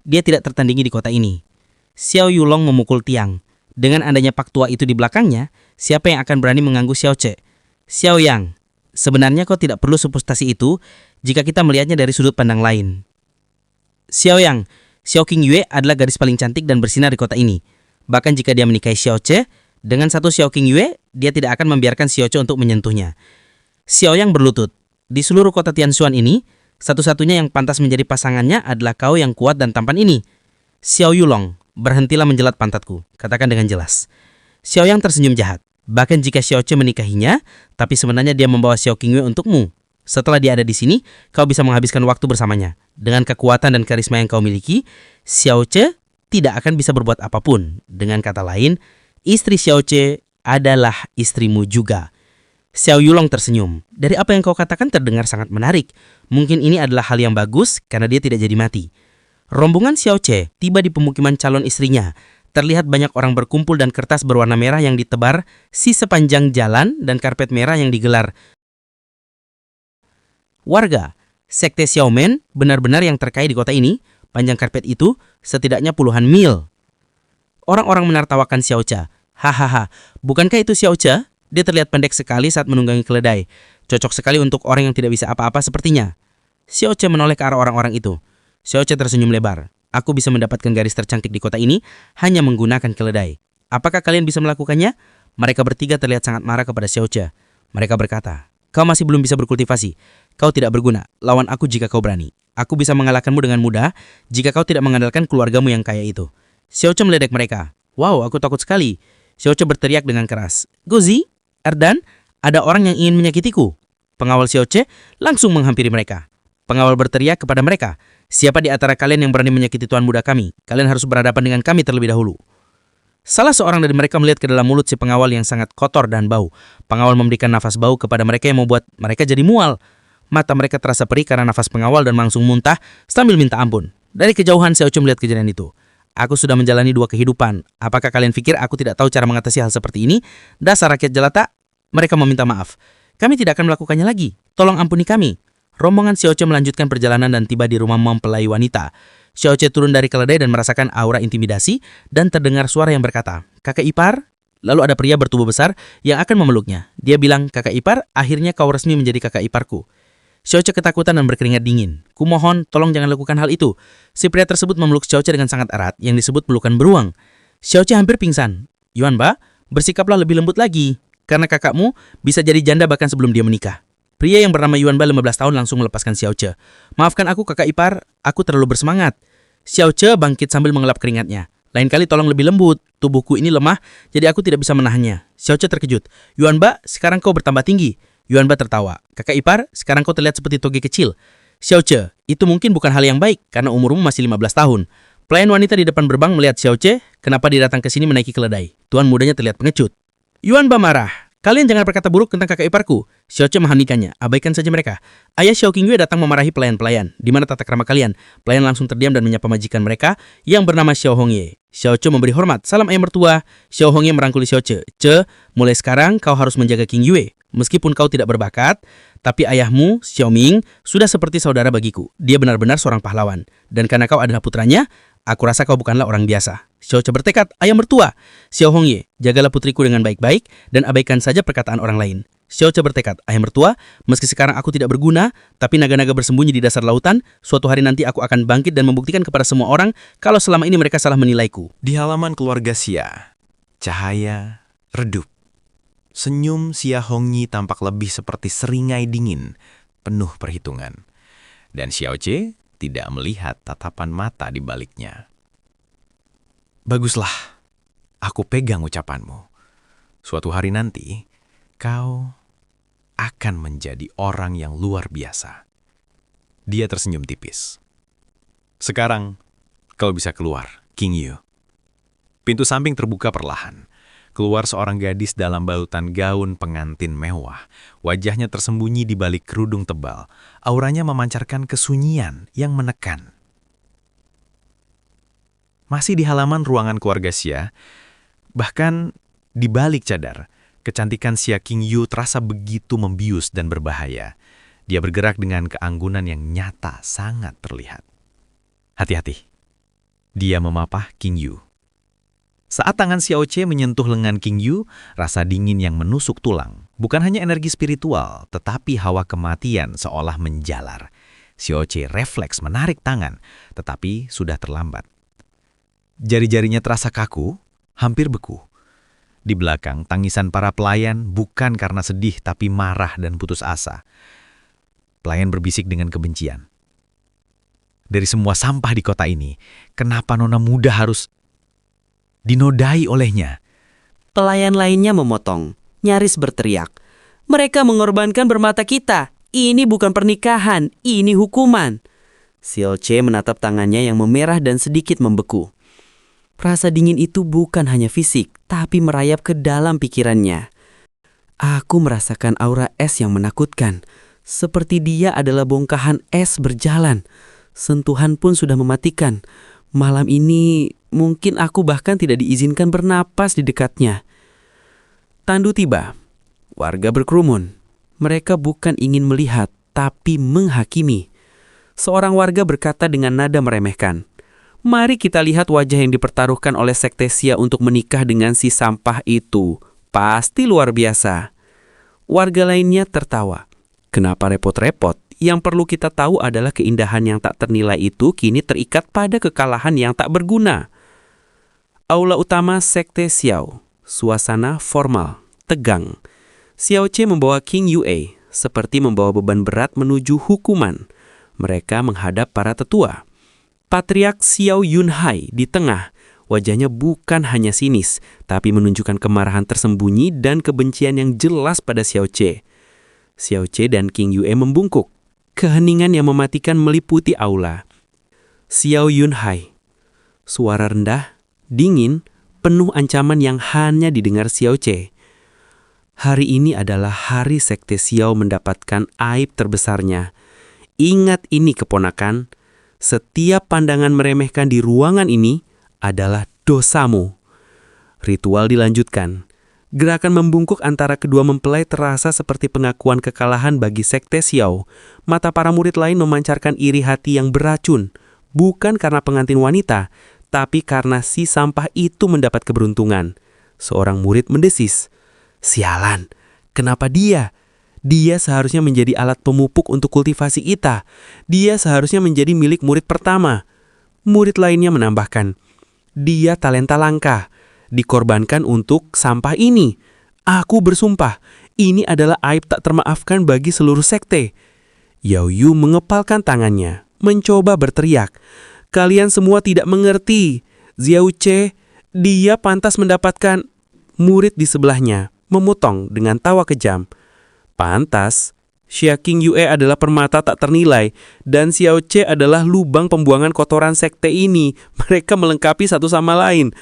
Speaker 1: Dia tidak tertandingi di kota ini. Xiao Yulong memukul tiang. Dengan adanya pak tua itu di belakangnya, siapa yang akan berani mengganggu Xiao Ce? Xiao Yang, sebenarnya kau tidak perlu supustasi itu jika kita melihatnya dari sudut pandang lain. Xiao Yang, Xiao Qingyue adalah gadis paling cantik dan bersinar di kota ini. Bahkan jika dia menikahi Xiao Ce, dengan satu Xiao Qingyue, dia tidak akan membiarkan Xiao Ce untuk menyentuhnya. Xiao Yang berlutut. Di seluruh kota Tianshuan ini, satu-satunya yang pantas menjadi pasangannya adalah kau yang kuat dan tampan ini. Xiao Yulong, berhentilah menjelat pantatku, katakan dengan jelas. Xiao Yang tersenyum jahat. Bahkan jika Xiao Ce menikahinya, tapi sebenarnya dia membawa Xiao Qingyue untukmu. Setelah dia ada di sini, kau bisa menghabiskan waktu bersamanya. Dengan kekuatan dan karisma yang kau miliki, Xiao Ce tidak akan bisa berbuat apapun. Dengan kata lain, istri Xiao Ce adalah istrimu juga. Xiao Yulong tersenyum. Dari apa yang kau katakan terdengar sangat menarik. Mungkin ini adalah hal yang bagus karena dia tidak jadi mati. Rombongan Xiao Ce tiba di pemukiman calon istrinya. Terlihat banyak orang berkumpul dan kertas berwarna merah yang ditebar di sepanjang jalan dan karpet merah yang digelar. Warga, sekte Xiaomen benar-benar yang terkaya di kota ini. Panjang karpet itu setidaknya puluhan mil. Orang-orang menertawakan Xiao Ce. Hahaha, bukankah itu Xiao Ce? Dia terlihat pendek sekali saat menunggangi keledai. Cocok sekali untuk orang yang tidak bisa apa-apa sepertinya. Xiao Ce menoleh ke arah orang-orang itu. Xiao Ce tersenyum lebar. Aku bisa mendapatkan garis tercantik di kota ini hanya menggunakan keledai. Apakah kalian bisa melakukannya? Mereka bertiga terlihat sangat marah kepada Xiao Ce. Mereka berkata, kau masih belum bisa berkultivasi. Kau tidak berguna. Lawan aku jika kau berani. Aku bisa mengalahkanmu dengan mudah jika kau tidak mengandalkan keluargamu yang kaya itu. Xiao Ce meledek mereka. Wow, aku takut sekali. Xiao Ce berteriak dengan keras. Gozi, Erdan, ada orang yang ingin menyakitiku. Pengawal Xiao Ce langsung menghampiri mereka. Pengawal berteriak kepada mereka. Siapa di antara kalian yang berani menyakiti tuan muda kami? Kalian harus berhadapan dengan kami terlebih dahulu. Salah seorang dari mereka melihat ke dalam mulut si pengawal yang sangat kotor dan bau. Pengawal memberikan nafas bau kepada mereka yang membuat mereka jadi mual. Mata mereka terasa perih karena nafas pengawal dan langsung muntah sambil minta ampun. Dari kejauhan Xiao Ce melihat kejadian itu. Aku sudah menjalani 2 kehidupan. Apakah kalian pikir aku tidak tahu cara mengatasi hal seperti ini? Dasar rakyat jelata. Mereka meminta maaf. Kami tidak akan melakukannya lagi. Tolong ampuni kami. Rombongan Xiao Ce melanjutkan perjalanan dan tiba di rumah mempelai wanita. Xiao Ce turun dari keledai dan merasakan aura intimidasi dan terdengar suara yang berkata, kakak ipar? Lalu ada pria bertubuh besar yang akan memeluknya. Dia bilang, kakak ipar, akhirnya kau resmi menjadi kakak iparku. Xiao Ce ketakutan dan berkeringat dingin. Kumohon, tolong jangan lakukan hal itu. Si pria tersebut memeluk Xiao Ce dengan sangat erat yang disebut pelukan beruang. Xiao Ce hampir pingsan. Yuan Ba, bersikaplah lebih lembut lagi. Karena kakakmu bisa jadi janda bahkan sebelum dia menikah. Pria yang bernama Yuan Ba 15 tahun langsung melepaskan Xiao Ce. Maafkan aku kakak ipar, aku terlalu bersemangat. Xiao Ce bangkit sambil mengelap keringatnya. Lain kali tolong lebih lembut, tubuhku ini lemah, jadi aku tidak bisa menahannya. Xiao Ce terkejut. Yuan Ba, sekarang kau bertambah tinggi. Yuan Ba tertawa. Kakak ipar, sekarang kau terlihat seperti toge kecil. Xiao Ce, itu mungkin bukan hal yang baik, karena umurmu masih 15 tahun. Pelayan wanita di depan gerbang melihat Xiao Ce, kenapa dia datang ke sini menaiki keledai. Tuan mudanya terlihat pengecut. Yuan Ba marah.
Speaker 5: Kalian jangan berkata buruk tentang kakak iparku. Xiaoche menghentikannya. Abaikan saja mereka. Ayah Xiao Qingyue datang memarahi pelayan-pelayan. Di mana tata krama kalian? Pelayan langsung terdiam dan menyapa majikan mereka yang bernama Xiao Hongye. Xiaoche memberi hormat. Salam ayah mertua. Xiao Hongye merangkuli Xiaoche. Ce, mulai sekarang kau harus menjaga Qingyue. Meskipun kau tidak berbakat, tapi ayahmu, Xiao Ming, sudah seperti saudara bagiku. Dia benar-benar seorang pahlawan. Dan karena kau adalah putranya, aku rasa kau bukanlah orang biasa. Xiaoche bertekad, ayah mertua. Xiao Hongye, jagalah putriku dengan baik-baik dan abaikan saja perkataan orang lain. Xiaoche bertekad, ayah mertua, meski sekarang aku tidak berguna, tapi naga-naga bersembunyi di dasar lautan, suatu hari nanti aku akan bangkit dan membuktikan kepada semua orang kalau selama ini mereka salah menilaiku.
Speaker 4: Di halaman keluarga Xia, cahaya redup. Senyum Xia Hongyi tampak lebih seperti seringai dingin, penuh perhitungan. Dan Xiaoche tidak melihat tatapan mata di baliknya. Baguslah, aku pegang ucapanmu. Suatu hari nanti, kau akan menjadi orang yang luar biasa. Dia tersenyum tipis. Sekarang, kau bisa keluar, Qingyu. Pintu samping terbuka perlahan. Keluar seorang gadis dalam balutan gaun pengantin mewah. Wajahnya tersembunyi di balik kerudung tebal. Auranya memancarkan kesunyian yang menekan. Masih di halaman ruangan keluarga Xia, bahkan di balik cadar, kecantikan Xia Qingyu terasa begitu membius dan berbahaya. Dia bergerak dengan keanggunan yang nyata sangat terlihat. Hati-hati. Dia memapah Qingyu. Saat tangan Xiaoche menyentuh lengan Qingyu, rasa dingin yang menusuk tulang. Bukan hanya energi spiritual, tetapi hawa kematian seolah menjalar. Xiaoche refleks menarik tangan, tetapi sudah terlambat. Jari-jarinya terasa kaku, hampir beku. Di belakang, tangisan para pelayan bukan karena sedih tapi marah dan putus asa. Pelayan berbisik dengan kebencian. Dari semua sampah di kota ini, kenapa nona muda harus dinodai olehnya?
Speaker 1: Pelayan lainnya memotong, nyaris berteriak. Mereka mengorbankan bermata kita. Ini bukan pernikahan, ini hukuman. Xiaoche menatap tangannya yang memerah dan sedikit membeku. Rasa dingin itu bukan hanya fisik, tapi merayap ke dalam pikirannya. Aku merasakan aura es yang menakutkan. Seperti dia adalah bongkahan es berjalan. Sentuhan pun sudah mematikan. Malam ini mungkin aku bahkan tidak diizinkan bernapas di dekatnya. Tandu tiba. Warga berkerumun. Mereka bukan ingin melihat, tapi menghakimi. Seorang warga berkata dengan nada meremehkan, "Mari kita lihat wajah yang dipertaruhkan oleh sekte Xia untuk menikah dengan si sampah itu. Pasti luar biasa." Warga lainnya tertawa. Kenapa repot-repot? Yang perlu kita tahu adalah keindahan yang tak ternilai itu kini terikat pada kekalahan yang tak berguna. Aula utama sekte Xiao. Suasana formal, tegang. Xiaoche membawa Qingyue seperti membawa beban berat menuju hukuman. Mereka menghadap para tetua. Patriark Xiao Yunhai di tengah. Wajahnya bukan hanya sinis, tapi menunjukkan kemarahan tersembunyi dan kebencian yang jelas pada Xiaoche. Xiaoche dan Qingyue membungkuk. Keheningan yang mematikan meliputi aula. Xiao Yunhai. Suara rendah, dingin, penuh ancaman yang hanya didengar Xiaoche. Hari ini adalah hari sekte Xiao mendapatkan aib terbesarnya. Ingat ini keponakan, setiap pandangan meremehkan di ruangan ini adalah dosamu. Ritual dilanjutkan. Gerakan membungkuk antara kedua mempelai terasa seperti pengakuan kekalahan bagi sekte Xiao. Mata para murid lain memancarkan iri hati yang beracun. Bukan karena pengantin wanita, tapi karena si sampah itu mendapat keberuntungan. Seorang murid mendesis, "Sialan, kenapa dia? Dia seharusnya menjadi alat pemupuk untuk kultivasi kita. Dia seharusnya menjadi milik murid pertama." Murid lainnya menambahkan, "Dia talenta langka. Dikorbankan untuk sampah ini. Aku bersumpah, ini adalah aib tak termaafkan bagi seluruh sekte." Yao Yu mengepalkan tangannya, mencoba berteriak, "Kalian semua tidak mengerti. Xiaoche, dia pantas mendapatkan..." Murid di sebelahnya memotong dengan tawa kejam. "Pantas?"
Speaker 2: Xia King Yue adalah permata tak ternilai, dan Xiao Ce adalah lubang pembuangan kotoran sekte ini. Mereka melengkapi satu sama lain.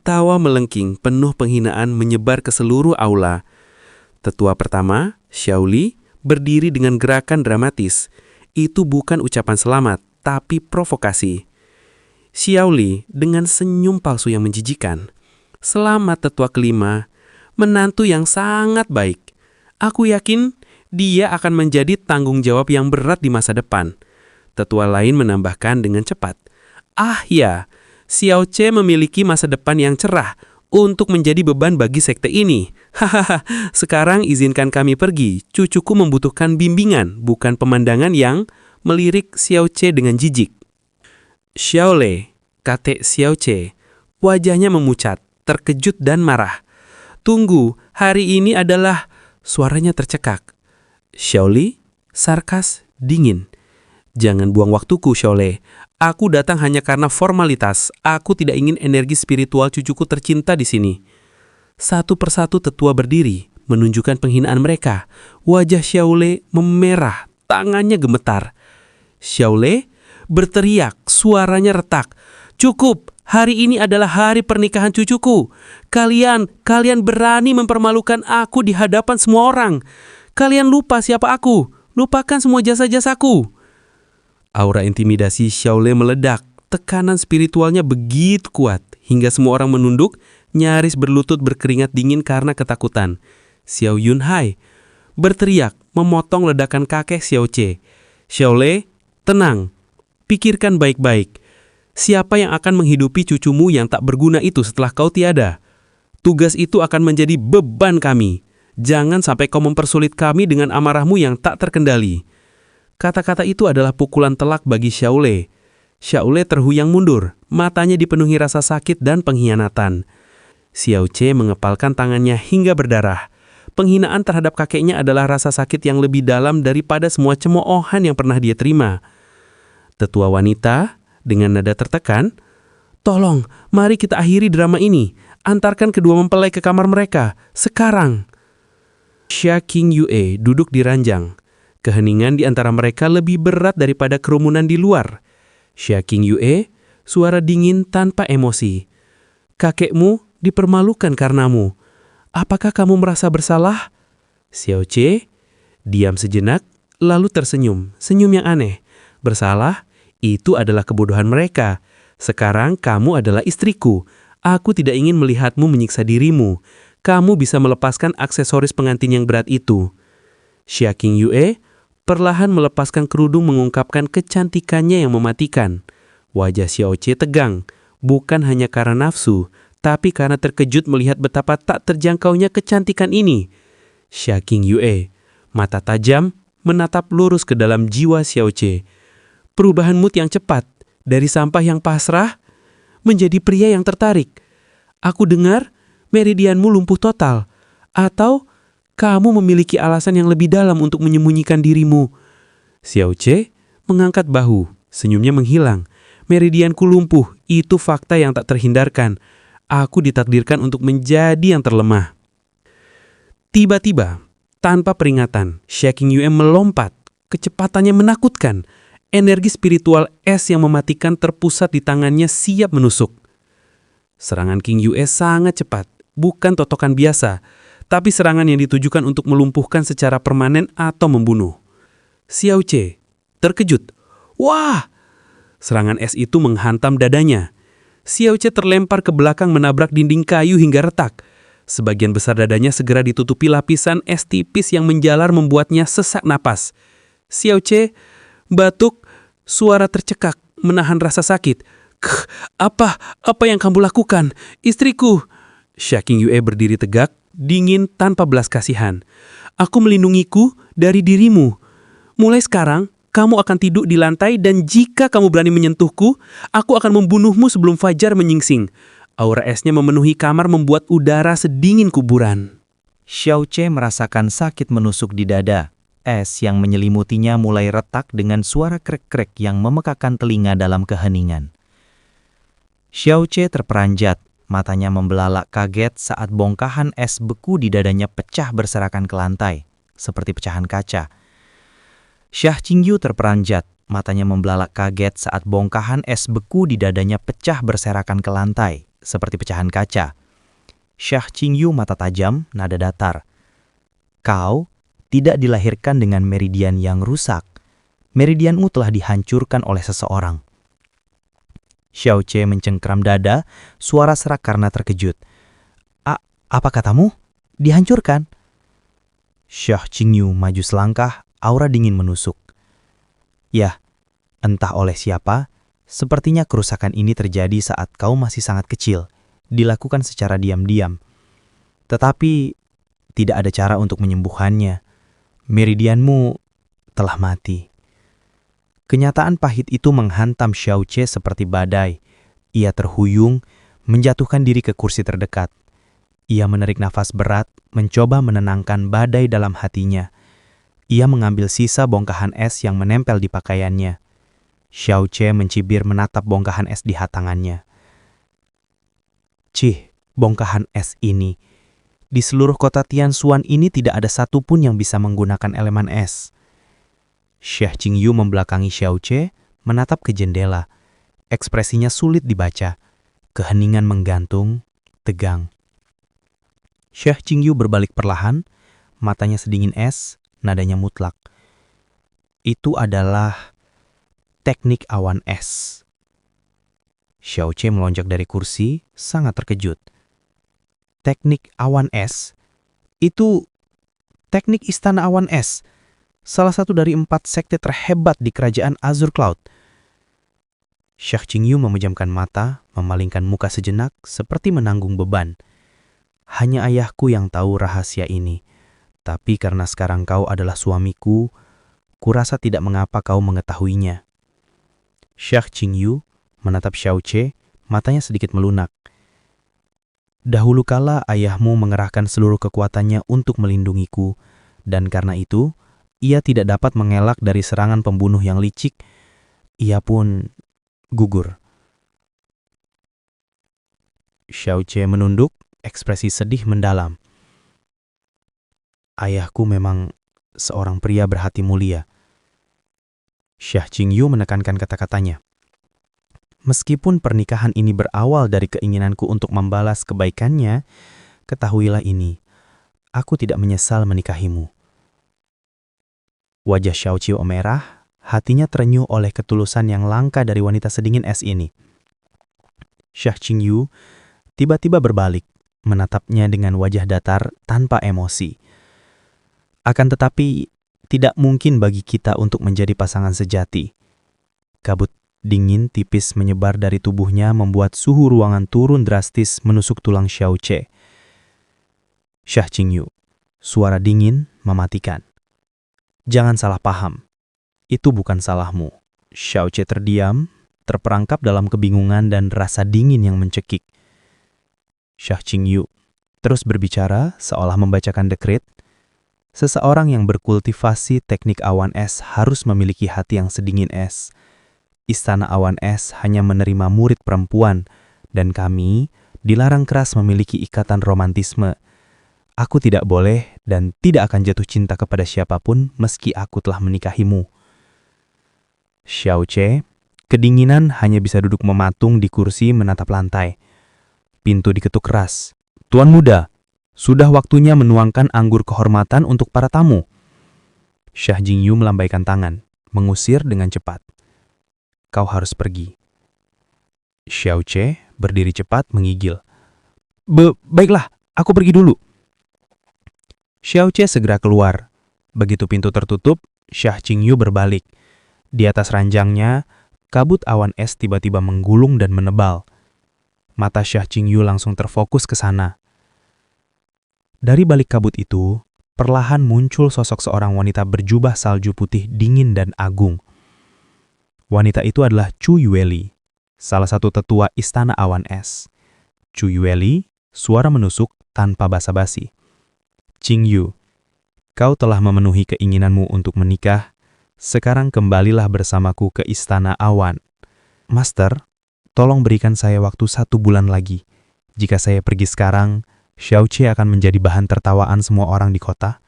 Speaker 2: Tawa melengking, penuh penghinaan menyebar ke seluruh aula. Tetua pertama, Xiao Li, berdiri dengan gerakan dramatis. Itu bukan ucapan selamat, tapi provokasi. Xiao Li dengan senyum palsu yang menjijikan. Selamat tetua kelima, menantu yang sangat baik. Aku yakin dia akan menjadi tanggung jawab yang berat di masa depan. Tetua lain menambahkan dengan cepat. Ah ya, Xiao Ce memiliki masa depan yang cerah untuk menjadi beban bagi sekte ini. Hahaha, sekarang izinkan kami pergi. Cucuku membutuhkan bimbingan, bukan pemandangan yang melirik Xiao Ce dengan jijik. Xiao Le, kakek Xiao Ce, wajahnya memucat, terkejut dan marah. Tunggu, hari ini adalah... Suaranya tercekak. Xiao Li, sarkas, dingin. Jangan buang waktuku, Xiao Le. Aku datang hanya karena formalitas. Aku tidak ingin energi spiritual cucuku tercinta di sini. Satu persatu tetua berdiri, menunjukkan penghinaan mereka. Wajah Xiao Le memerah, tangannya gemetar. Xiao Le berteriak, suaranya retak. Cukup, hari ini adalah hari pernikahan cucuku. Kalian berani mempermalukan aku di hadapan semua orang. Kalian lupa siapa aku. Lupakan semua jasa-jasaku. Aura intimidasi Xiao Le meledak. Tekanan spiritualnya begitu kuat, hingga semua orang menunduk, nyaris berlutut berkeringat dingin karena ketakutan. Xiao Yunhai berteriak, memotong ledakan kakek Xiao Ce. Xiao Le, tenang. Pikirkan baik-baik. Siapa yang akan menghidupi cucumu yang tak berguna itu setelah kau tiada? Tugas itu akan menjadi beban kami. Jangan sampai kau mempersulit kami dengan amarahmu yang tak terkendali. Kata-kata itu adalah pukulan telak bagi Xiao Le. Xiao Le terhuyang mundur, matanya dipenuhi rasa sakit dan pengkhianatan. Xiao Ce mengepalkan tangannya hingga berdarah. Penghinaan terhadap kakeknya adalah rasa sakit yang lebih dalam daripada semua cemoohan yang pernah dia terima. Tetua wanita dengan nada tertekan, "Tolong, mari kita akhiri drama ini. Antarkan kedua mempelai ke kamar mereka, sekarang." Xia King Yue duduk di ranjang. Keheningan di antara mereka lebih berat daripada kerumunan di luar. Xia King Yue, suara dingin tanpa emosi. "Kakekmu dipermalukan karenamu. Apakah kamu merasa bersalah?" Xiao Ce diam sejenak, lalu tersenyum, senyum yang aneh. "Bersalah? Itu adalah kebodohan mereka. Sekarang kamu adalah istriku. Aku tidak ingin melihatmu menyiksa dirimu. Kamu bisa melepaskan aksesoris pengantin yang berat itu." Xia King Yue perlahan melepaskan kerudung mengungkapkan kecantikannya yang mematikan. Wajah Xiao Ce tegang, bukan hanya karena nafsu, tapi karena terkejut melihat betapa tak terjangkaunya kecantikan ini. Xia King Yue, mata tajam, menatap lurus ke dalam jiwa Xiao Ce. Perubahan mood yang cepat, dari sampah yang pasrah, menjadi pria yang tertarik. "Aku dengar, meridianmu lumpuh total. Atau kamu memiliki alasan yang lebih dalam untuk menyembunyikan dirimu?" Xiao Ce mengangkat bahu, senyumnya menghilang. "Meridianku lumpuh, itu fakta yang tak terhindarkan. Aku ditakdirkan untuk menjadi yang terlemah." Tiba-tiba, tanpa peringatan, Xia King Yue melompat. Kecepatannya menakutkan. Energi spiritual es yang mematikan terpusat di tangannya siap menusuk. Serangan King Yue sangat cepat, bukan totokan biasa, tapi serangan yang ditujukan untuk melumpuhkan secara permanen atau membunuh. Xiao Ce terkejut. "Wah!" Serangan es itu menghantam dadanya. Xiao Ce terlempar ke belakang menabrak dinding kayu hingga retak. Sebagian besar dadanya segera ditutupi lapisan es tipis yang menjalar membuatnya sesak napas. Xiao Ce batuk, suara tercekak, menahan rasa sakit. Apa yang kamu lakukan? Istriku!" Xia King Yue berdiri tegak, dingin tanpa belas kasihan. "Aku melindungiku dari dirimu. Mulai sekarang, kamu akan tidur di lantai dan jika kamu berani menyentuhku, aku akan membunuhmu sebelum fajar menyingsing." Aura esnya memenuhi kamar membuat udara sedingin kuburan.
Speaker 7: Xiao Ce merasakan sakit menusuk di dada. Es yang menyelimutinya mulai retak dengan suara krek-krek yang memekakan telinga dalam keheningan. Xiao Ce terperanjat, matanya membelalak kaget saat bongkahan es beku di dadanya pecah berserakan ke lantai. seperti pecahan kaca. Xia Qingyu terperanjat, matanya membelalak kaget saat bongkahan es beku di dadanya pecah berserakan ke lantai, seperti pecahan kaca. Xia Qingyu mata tajam, nada datar. Kau tidak dilahirkan dengan meridian yang rusak. Meridianmu telah dihancurkan oleh seseorang. Xiao Che mencengkram dada, suara serak karena terkejut. Apa katamu? Dihancurkan? Xia Qingyu maju selangkah, aura dingin menusuk. Ya, entah oleh siapa, sepertinya kerusakan ini terjadi saat kau masih sangat kecil, dilakukan secara diam-diam. Tetapi tidak ada cara untuk menyembuhkannya. Meridianmu telah mati. Kenyataan pahit itu menghantam Xiao Che seperti badai. Ia terhuyung, menjatuhkan diri ke kursi terdekat. Ia menarik nafas berat, mencoba menenangkan badai dalam hatinya. Ia mengambil sisa bongkahan es yang menempel di pakaiannya. Xiao Che mencibir menatap bongkahan es di tangannya. Cih, bongkahan es ini. Di seluruh kota Tianshuan ini tidak ada satupun yang bisa menggunakan elemen es. Xia Qingyu membelakangi Xiao Che, menatap ke jendela. Ekspresinya sulit dibaca. Keheningan menggantung, tegang. Xia Qingyu berbalik perlahan, matanya sedingin es, nadanya mutlak. Itu adalah teknik awan es. Xiao Che melonjak dari kursi, sangat terkejut. Teknik awan es? Itu teknik istana awan es, salah satu dari 4 sekte terhebat di kerajaan Azure Cloud. Xia Qingyu memejamkan mata, memalingkan muka sejenak, seperti menanggung beban. Hanya ayahku yang tahu rahasia ini. Tapi karena sekarang kau adalah suamiku, kurasa tidak mengapa kau mengetahuinya. Xia Qingyu menatap Xiao Che, matanya sedikit melunak. Dahulu kala ayahmu mengerahkan seluruh kekuatannya untuk melindungiku, dan karena itu, ia tidak dapat mengelak dari serangan pembunuh yang licik. Ia pun gugur. Xiao Che menunduk, ekspresi sedih mendalam. Ayahku memang seorang pria berhati mulia. Xia Qingyu menekankan kata-katanya. Meskipun pernikahan ini berawal dari keinginanku untuk membalas kebaikannya, ketahuilah ini, aku tidak menyesal menikahimu. Wajah Xiao Qiu merah, hatinya terenyuh oleh ketulusan yang langka dari wanita sedingin es ini. Xia Qingyu tiba-tiba berbalik, menatapnya dengan wajah datar tanpa emosi. Akan tetapi, tidak mungkin bagi kita untuk menjadi pasangan sejati. Kabut dingin tipis menyebar dari tubuhnya membuat suhu ruangan turun drastis menusuk tulang Xiao Che. Xia Qingyu, suara dingin mematikan. Jangan salah paham. Itu bukan salahmu. Xiao Che terdiam, terperangkap dalam kebingungan dan rasa dingin yang mencekik. Xia Qingyu terus berbicara seolah membacakan dekret. Seseorang yang berkultivasi teknik awan es harus memiliki hati yang sedingin es. Istana awan es hanya menerima murid perempuan, dan kami dilarang keras memiliki ikatan romantisme. Aku tidak boleh dan tidak akan jatuh cinta kepada siapapun meski aku telah menikahimu. Xiao Che, kedinginan hanya bisa duduk mematung di kursi menatap lantai. Pintu diketuk keras. Tuan muda, sudah waktunya menuangkan anggur kehormatan untuk para tamu. Xia Qingyu melambaikan tangan, mengusir dengan cepat. Kau harus pergi. Xiao Che berdiri cepat menggigil. Baiklah, aku pergi dulu. Xiao Che segera keluar. Begitu pintu tertutup, Xia Qingyu berbalik. Di atas ranjangnya, kabut awan es tiba-tiba menggulung dan menebal. Mata Xia Qingyu langsung terfokus ke sana. Dari balik kabut itu, perlahan muncul sosok seorang wanita berjubah salju putih dingin dan agung. Wanita itu adalah Chu Yueli, salah satu tetua istana awan es. Chu Yueli, suara menusuk tanpa basa-basi. Qingyu, kau telah memenuhi keinginanmu untuk menikah, sekarang kembalilah bersamaku ke istana awan. Master, tolong berikan saya waktu 1 bulan lagi. Jika saya pergi sekarang, Xiao Che akan menjadi bahan tertawaan semua orang di kota.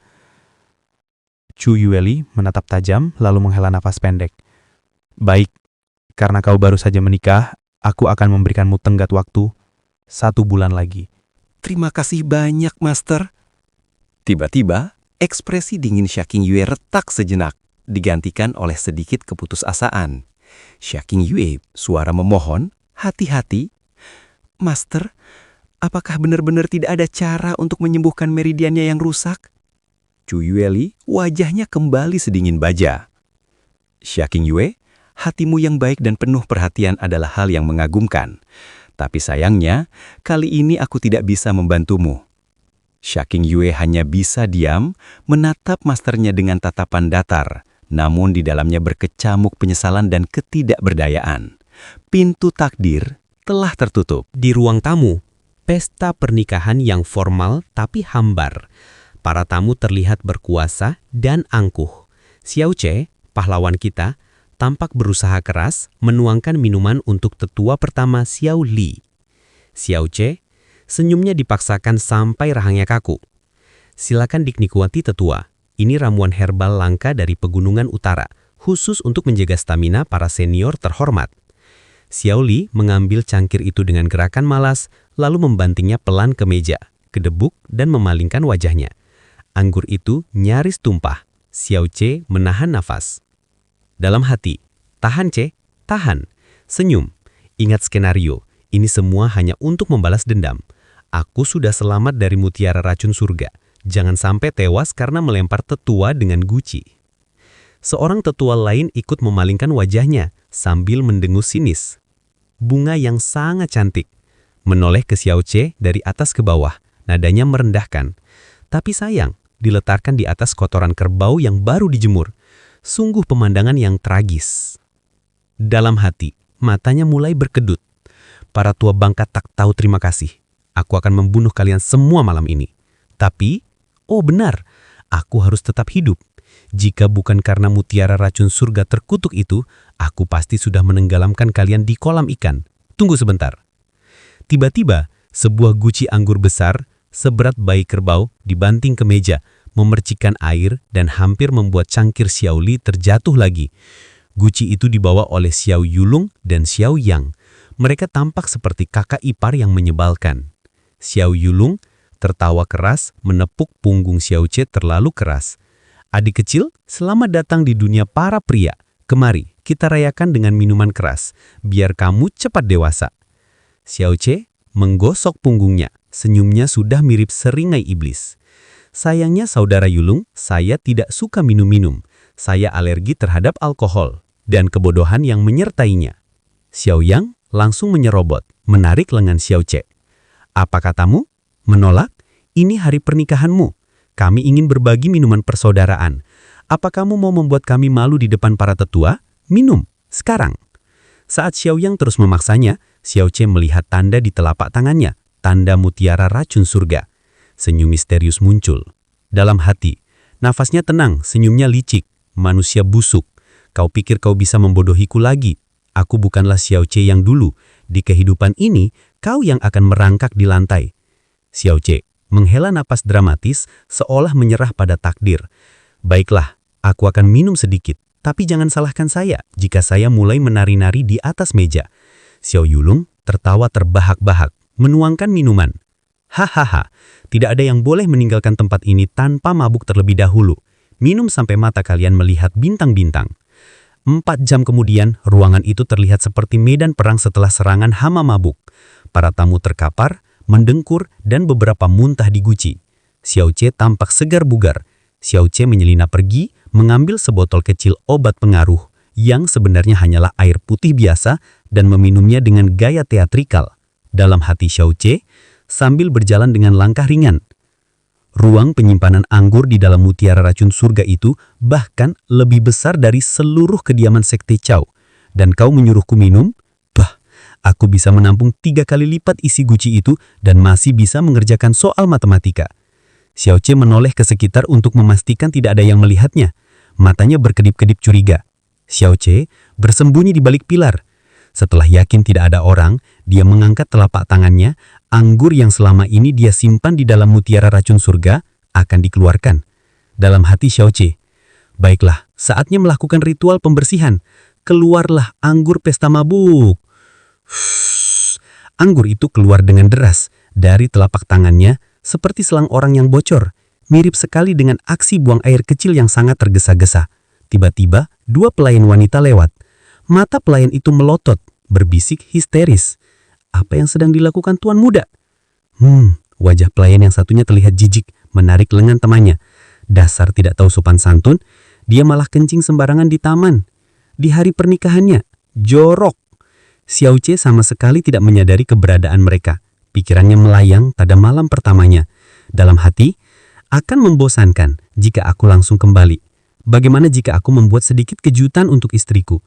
Speaker 2: Chu Yueli menatap tajam lalu menghela nafas pendek. Baik, karena kau baru saja menikah, aku akan memberikanmu tenggat waktu 1 bulan lagi.
Speaker 8: Terima kasih banyak, Master. Tiba-tiba, ekspresi dingin Xia Qingyue retak sejenak, digantikan oleh sedikit keputusasaan. Xia Qingyue, suara memohon, hati-hati. Master, apakah benar-benar tidak ada cara untuk menyembuhkan meridiannya yang rusak? Chu Yueli, wajahnya kembali sedingin baja. Xia Qingyue, hatimu yang baik dan penuh perhatian adalah hal yang mengagumkan. Tapi sayangnya, kali ini aku tidak bisa membantumu. Xia Qingyue hanya bisa diam, menatap masternya dengan tatapan datar, namun di dalamnya berkecamuk penyesalan dan ketidakberdayaan. Pintu takdir telah tertutup.
Speaker 3: Di ruang tamu, pesta pernikahan yang formal tapi hambar. Para tamu terlihat berkuasa dan angkuh. Xiao Che, pahlawan kita, tampak berusaha keras menuangkan minuman untuk tetua pertama Xiao Li. Xiao Che, senyumnya dipaksakan sampai rahangnya kaku. Silakan dinikmati tetua. Ini ramuan herbal langka dari pegunungan utara, khusus untuk menjaga stamina para senior terhormat. Xiao Li mengambil cangkir itu dengan gerakan malas, lalu membantingnya pelan ke meja, kedebuk dan memalingkan wajahnya. Anggur itu nyaris tumpah. Xiao Che menahan nafas. Dalam hati, tahan Che, tahan. Senyum. Ingat skenario, ini semua hanya untuk membalas dendam. Aku sudah selamat dari mutiara racun surga. Jangan sampai tewas karena melempar tetua dengan guci. Seorang tetua lain ikut memalingkan wajahnya sambil mendengus sinis. Bunga yang sangat cantik menoleh ke Xiao Che dari atas ke bawah, nadanya merendahkan. Tapi sayang, diletakkan di atas kotoran kerbau yang baru dijemur. Sungguh pemandangan yang tragis. Dalam hati, matanya mulai berkedut. Para tua bangka tak tahu terima kasih. Aku akan membunuh kalian semua malam ini. Tapi, oh benar, aku harus tetap hidup. Jika bukan karena mutiara racun surga terkutuk itu, aku pasti sudah menenggelamkan kalian di kolam ikan. Tunggu sebentar. Tiba-tiba, sebuah guci anggur besar, seberat bayi kerbau, dibanting ke meja, memercikkan air dan hampir membuat cangkir Xiao Li terjatuh lagi. Guci itu dibawa oleh Xiao Yulung dan Xiao Yang. Mereka tampak seperti kakak ipar yang menyebalkan. Xiao Yulung tertawa keras menepuk punggung Xiao Che terlalu keras. Adik kecil, selamat datang di dunia para pria. Kemari, kita rayakan dengan minuman keras, biar kamu cepat dewasa. Xiao Che menggosok punggungnya, senyumnya sudah mirip seringai iblis. Sayangnya saudara Yulung, saya tidak suka minum-minum. Saya alergi terhadap alkohol dan kebodohan yang menyertainya. Xiao Yang langsung menyerobot, menarik lengan Xiao Che. Apa katamu? Menolak? Ini hari pernikahanmu. Kami ingin berbagi minuman persaudaraan. Apa kamu mau membuat kami malu di depan para tetua? Minum, sekarang. Saat Xiao Yang terus memaksanya, Xiao Che melihat tanda di telapak tangannya, tanda mutiara racun surga. Senyum misterius muncul. Dalam hati, nafasnya tenang, senyumnya licik. Manusia busuk. Kau pikir kau bisa membodohiku lagi? Aku bukanlah Xiao Che yang dulu. Di kehidupan ini, kau yang akan merangkak di lantai. Xiao Che menghela napas dramatis seolah menyerah pada takdir. Baiklah, aku akan minum sedikit, tapi jangan salahkan saya jika saya mulai menari-nari di atas meja. Xiao Yulung tertawa terbahak-bahak, menuangkan minuman. Hahaha, tidak ada yang boleh meninggalkan tempat ini tanpa mabuk terlebih dahulu. Minum sampai mata kalian melihat bintang-bintang. 4 jam kemudian, ruangan itu terlihat seperti medan perang setelah serangan hama mabuk. Para tamu terkapar, mendengkur, dan beberapa muntah di guci. Xiao Che tampak segar bugar. Xiao Che menyelinap pergi, mengambil sebotol kecil obat pengaruh, yang sebenarnya hanyalah air putih biasa, dan meminumnya dengan gaya teatrikal. Dalam hati Xiao Che, sambil berjalan dengan langkah ringan. Ruang penyimpanan anggur di dalam mutiara racun surga itu bahkan lebih besar dari seluruh kediaman Sekte Chao. Dan kau menyuruhku minum? Bah, aku bisa menampung 3 kali lipat isi guci itu dan masih bisa mengerjakan soal matematika. Xiao Che menoleh ke sekitar untuk memastikan tidak ada yang melihatnya. Matanya berkedip-kedip curiga. Xiao Che bersembunyi di balik pilar. Setelah yakin tidak ada orang, dia mengangkat telapak tangannya. Anggur yang selama ini dia simpan di dalam mutiara racun surga akan dikeluarkan. Dalam hati Xiao Che, Baiklah, saatnya melakukan ritual pembersihan. Keluarlah anggur pesta mabuk. Anggur itu keluar dengan deras dari telapak tangannya seperti selang orang yang bocor. Mirip sekali dengan aksi buang air kecil yang sangat tergesa-gesa. Tiba-tiba, dua pelayan wanita lewat. Mata pelayan itu melotot, berbisik histeris. Apa yang sedang dilakukan tuan muda? Wajah pelayan yang satunya terlihat jijik, menarik lengan temannya. Dasar tidak tahu sopan santun, dia malah kencing sembarangan di taman. Di hari pernikahannya, jorok. Xiao Che sama sekali tidak menyadari keberadaan mereka. Pikirannya melayang pada malam pertamanya. Dalam hati, akan membosankan jika aku langsung kembali. Bagaimana jika aku membuat sedikit kejutan untuk istriku?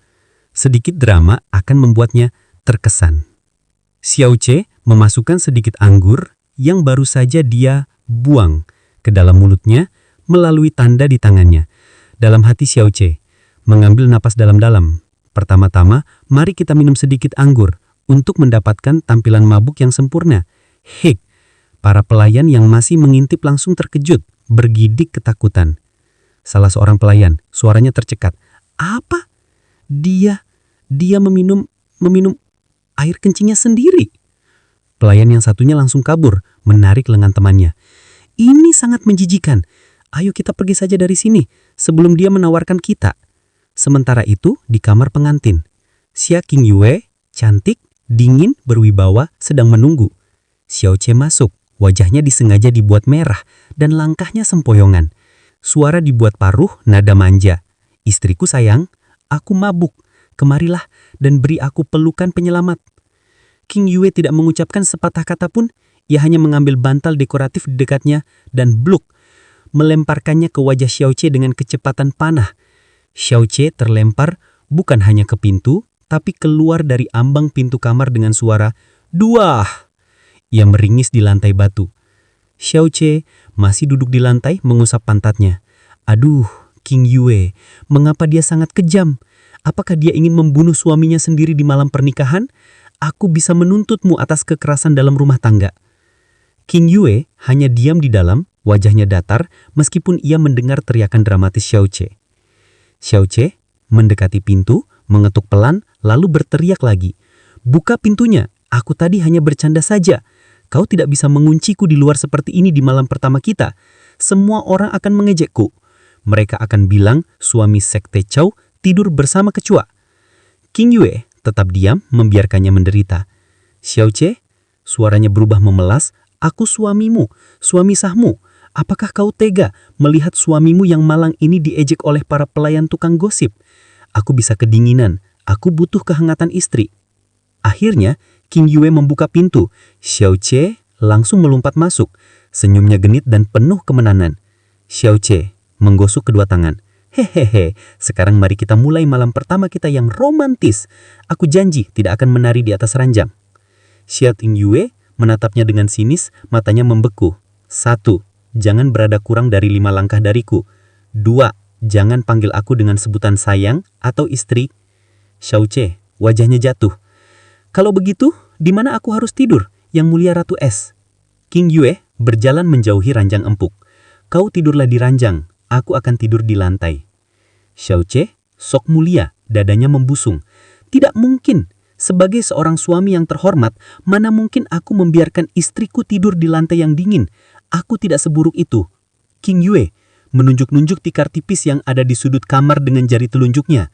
Speaker 3: Sedikit drama akan membuatnya terkesan. Xiao Che memasukkan sedikit anggur yang baru saja dia buang ke dalam mulutnya melalui tanda di tangannya. Dalam hati Xiao Che, mengambil napas dalam-dalam. Pertama-tama, mari kita minum sedikit anggur untuk mendapatkan tampilan mabuk yang sempurna. Hek, para pelayan yang masih mengintip langsung terkejut, bergidik ketakutan. Salah seorang pelayan, suaranya tercekat. Apa? Dia meminum air kencingnya sendiri. Pelayan yang satunya langsung kabur, menarik lengan temannya. Ini sangat menjijikan. Ayo kita pergi saja dari sini, sebelum dia menawarkan kita. Sementara itu, di kamar pengantin, Xia Qingyue, cantik, dingin, berwibawa, sedang menunggu. Xiao Che masuk, wajahnya disengaja dibuat merah, dan langkahnya sempoyongan. Suara dibuat paruh, nada manja. Istriku sayang, aku mabuk. Kemarilah dan beri aku pelukan penyelamat. Qingyue tidak mengucapkan sepatah kata pun, ia hanya mengambil bantal dekoratif di dekatnya dan bluk, melemparkannya ke wajah Xiao Che dengan kecepatan panah. Xiao Che terlempar bukan hanya ke pintu, tapi keluar dari ambang pintu kamar dengan suara "Duah!" Ia meringis di lantai batu. Xiao Che masih duduk di lantai mengusap pantatnya. Aduh, Qingyue, mengapa dia sangat kejam? Apakah dia ingin membunuh suaminya sendiri di malam pernikahan? Aku bisa menuntutmu atas kekerasan dalam rumah tangga. Qingyue hanya diam di dalam, wajahnya datar meskipun ia mendengar teriakan dramatis Xiao Che. Xiao Che mendekati pintu, mengetuk pelan, lalu berteriak lagi. Buka pintunya, aku tadi hanya bercanda saja. Kau tidak bisa mengunciku di luar seperti ini di malam pertama kita. Semua orang akan mengejekku. Mereka akan bilang suami Sekte Chow tidur bersama kecoa. Qingyue tetap diam, membiarkannya menderita. Xiao Che, suaranya berubah memelas, aku suamimu, suami sahmu. Apakah kau tega melihat suamimu yang malang ini diejek oleh para pelayan tukang gosip? Aku bisa kedinginan, aku butuh kehangatan istri. Akhirnya, Qingyue membuka pintu. Xiao Che langsung melompat masuk. Senyumnya genit dan penuh kemenanan. Xiao Che menggosok kedua tangan. Hehehe, sekarang mari kita mulai malam pertama kita yang romantis. Aku janji tidak akan menari di atas ranjang. Xia Qingyue menatapnya dengan sinis, matanya membeku. 1. Jangan berada kurang dari 5 langkah dariku. 2. Jangan panggil aku dengan sebutan sayang atau istri. Xiao Che, wajahnya jatuh. Kalau begitu, di mana aku harus tidur, Yang Mulia Ratu Es? Qingyue berjalan menjauhi ranjang empuk. Kau tidurlah di ranjang, aku akan tidur di lantai. Xiao Che, sok mulia, dadanya membusung. Tidak mungkin. Sebagai seorang suami yang terhormat, mana mungkin aku membiarkan istriku tidur di lantai yang dingin? Aku tidak seburuk itu. Qingyue menunjuk-nunjuk tikar tipis yang ada di sudut kamar dengan jari telunjuknya.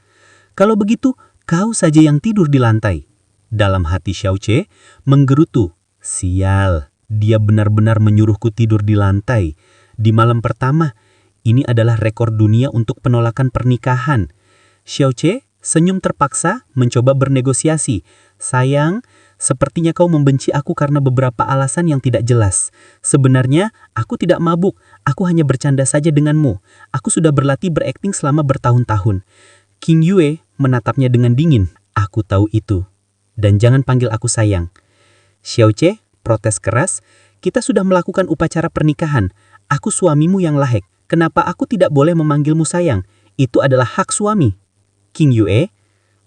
Speaker 3: Kalau begitu, kau saja yang tidur di lantai. Dalam hati Xiao Che menggerutu. Sial, dia benar-benar menyuruhku tidur di lantai. Di malam pertama, ini adalah rekor dunia untuk penolakan pernikahan. Xiao Che senyum terpaksa mencoba bernegosiasi. Sayang, sepertinya kau membenci aku karena beberapa alasan yang tidak jelas. Sebenarnya, aku tidak mabuk. Aku hanya bercanda saja denganmu. Aku sudah berlatih berakting selama bertahun-tahun. Qingyue menatapnya dengan dingin. Aku tahu itu. Dan jangan panggil aku sayang. Xiao Che protes keras. Kita sudah melakukan upacara pernikahan. Aku suamimu yang lahek. Kenapa aku tidak boleh memanggilmu sayang? Itu adalah hak suami. Qingyue,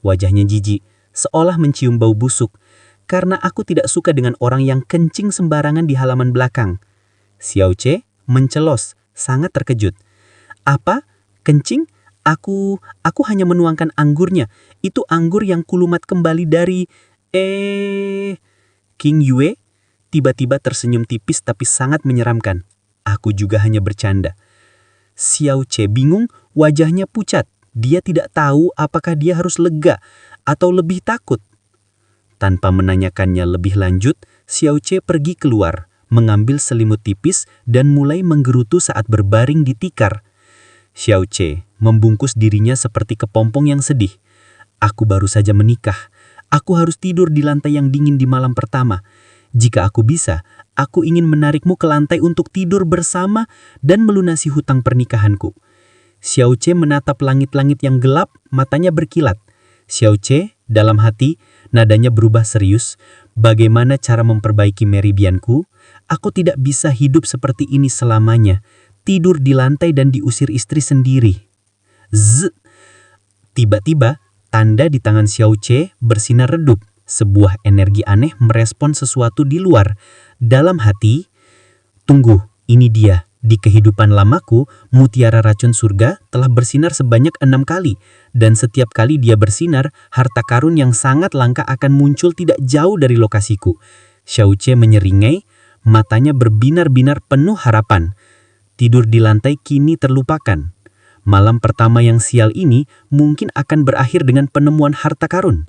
Speaker 3: wajahnya jijik, seolah mencium bau busuk. Karena aku tidak suka dengan orang yang kencing sembarangan di halaman belakang. Xiao Che mencelos, sangat terkejut. Apa? Kencing?
Speaker 1: Aku hanya menuangkan anggurnya. Itu anggur yang kulumat kembali dari... King Yue tiba-tiba tersenyum tipis tapi sangat menyeramkan. Aku juga hanya bercanda. Xiao Ce bingung, wajahnya pucat. Dia tidak tahu apakah dia harus lega atau lebih takut. Tanpa menanyakannya lebih lanjut, Xiao Ce pergi keluar, mengambil selimut tipis dan mulai menggerutu saat berbaring di tikar. Xiao Ce membungkus dirinya seperti kepompong yang sedih. Aku baru saja menikah. Aku harus tidur di lantai yang dingin di malam pertama. Jika aku bisa, aku ingin menarikmu ke lantai untuk tidur bersama dan melunasi hutang pernikahanku. Xiao Ce menatap langit-langit yang gelap, matanya berkilat. Xiao Ce, dalam hati, nadanya berubah serius. Bagaimana cara memperbaiki meridianku? Aku tidak bisa hidup seperti ini selamanya. Tidur di lantai dan diusir istri sendiri. Zzz. Tiba-tiba, tanda di tangan Xiao Ce bersinar redup. Sebuah energi aneh merespon sesuatu di luar. Dalam hati, tunggu, ini dia. Di kehidupan lamaku, mutiara racun surga telah bersinar sebanyak 6 kali. Dan setiap kali dia bersinar, harta karun yang sangat langka akan muncul tidak jauh dari lokasiku. Xiao Ce menyeringai, matanya berbinar-binar penuh harapan. Tidur di lantai kini terlupakan. Malam pertama yang sial ini mungkin akan berakhir dengan penemuan harta karun.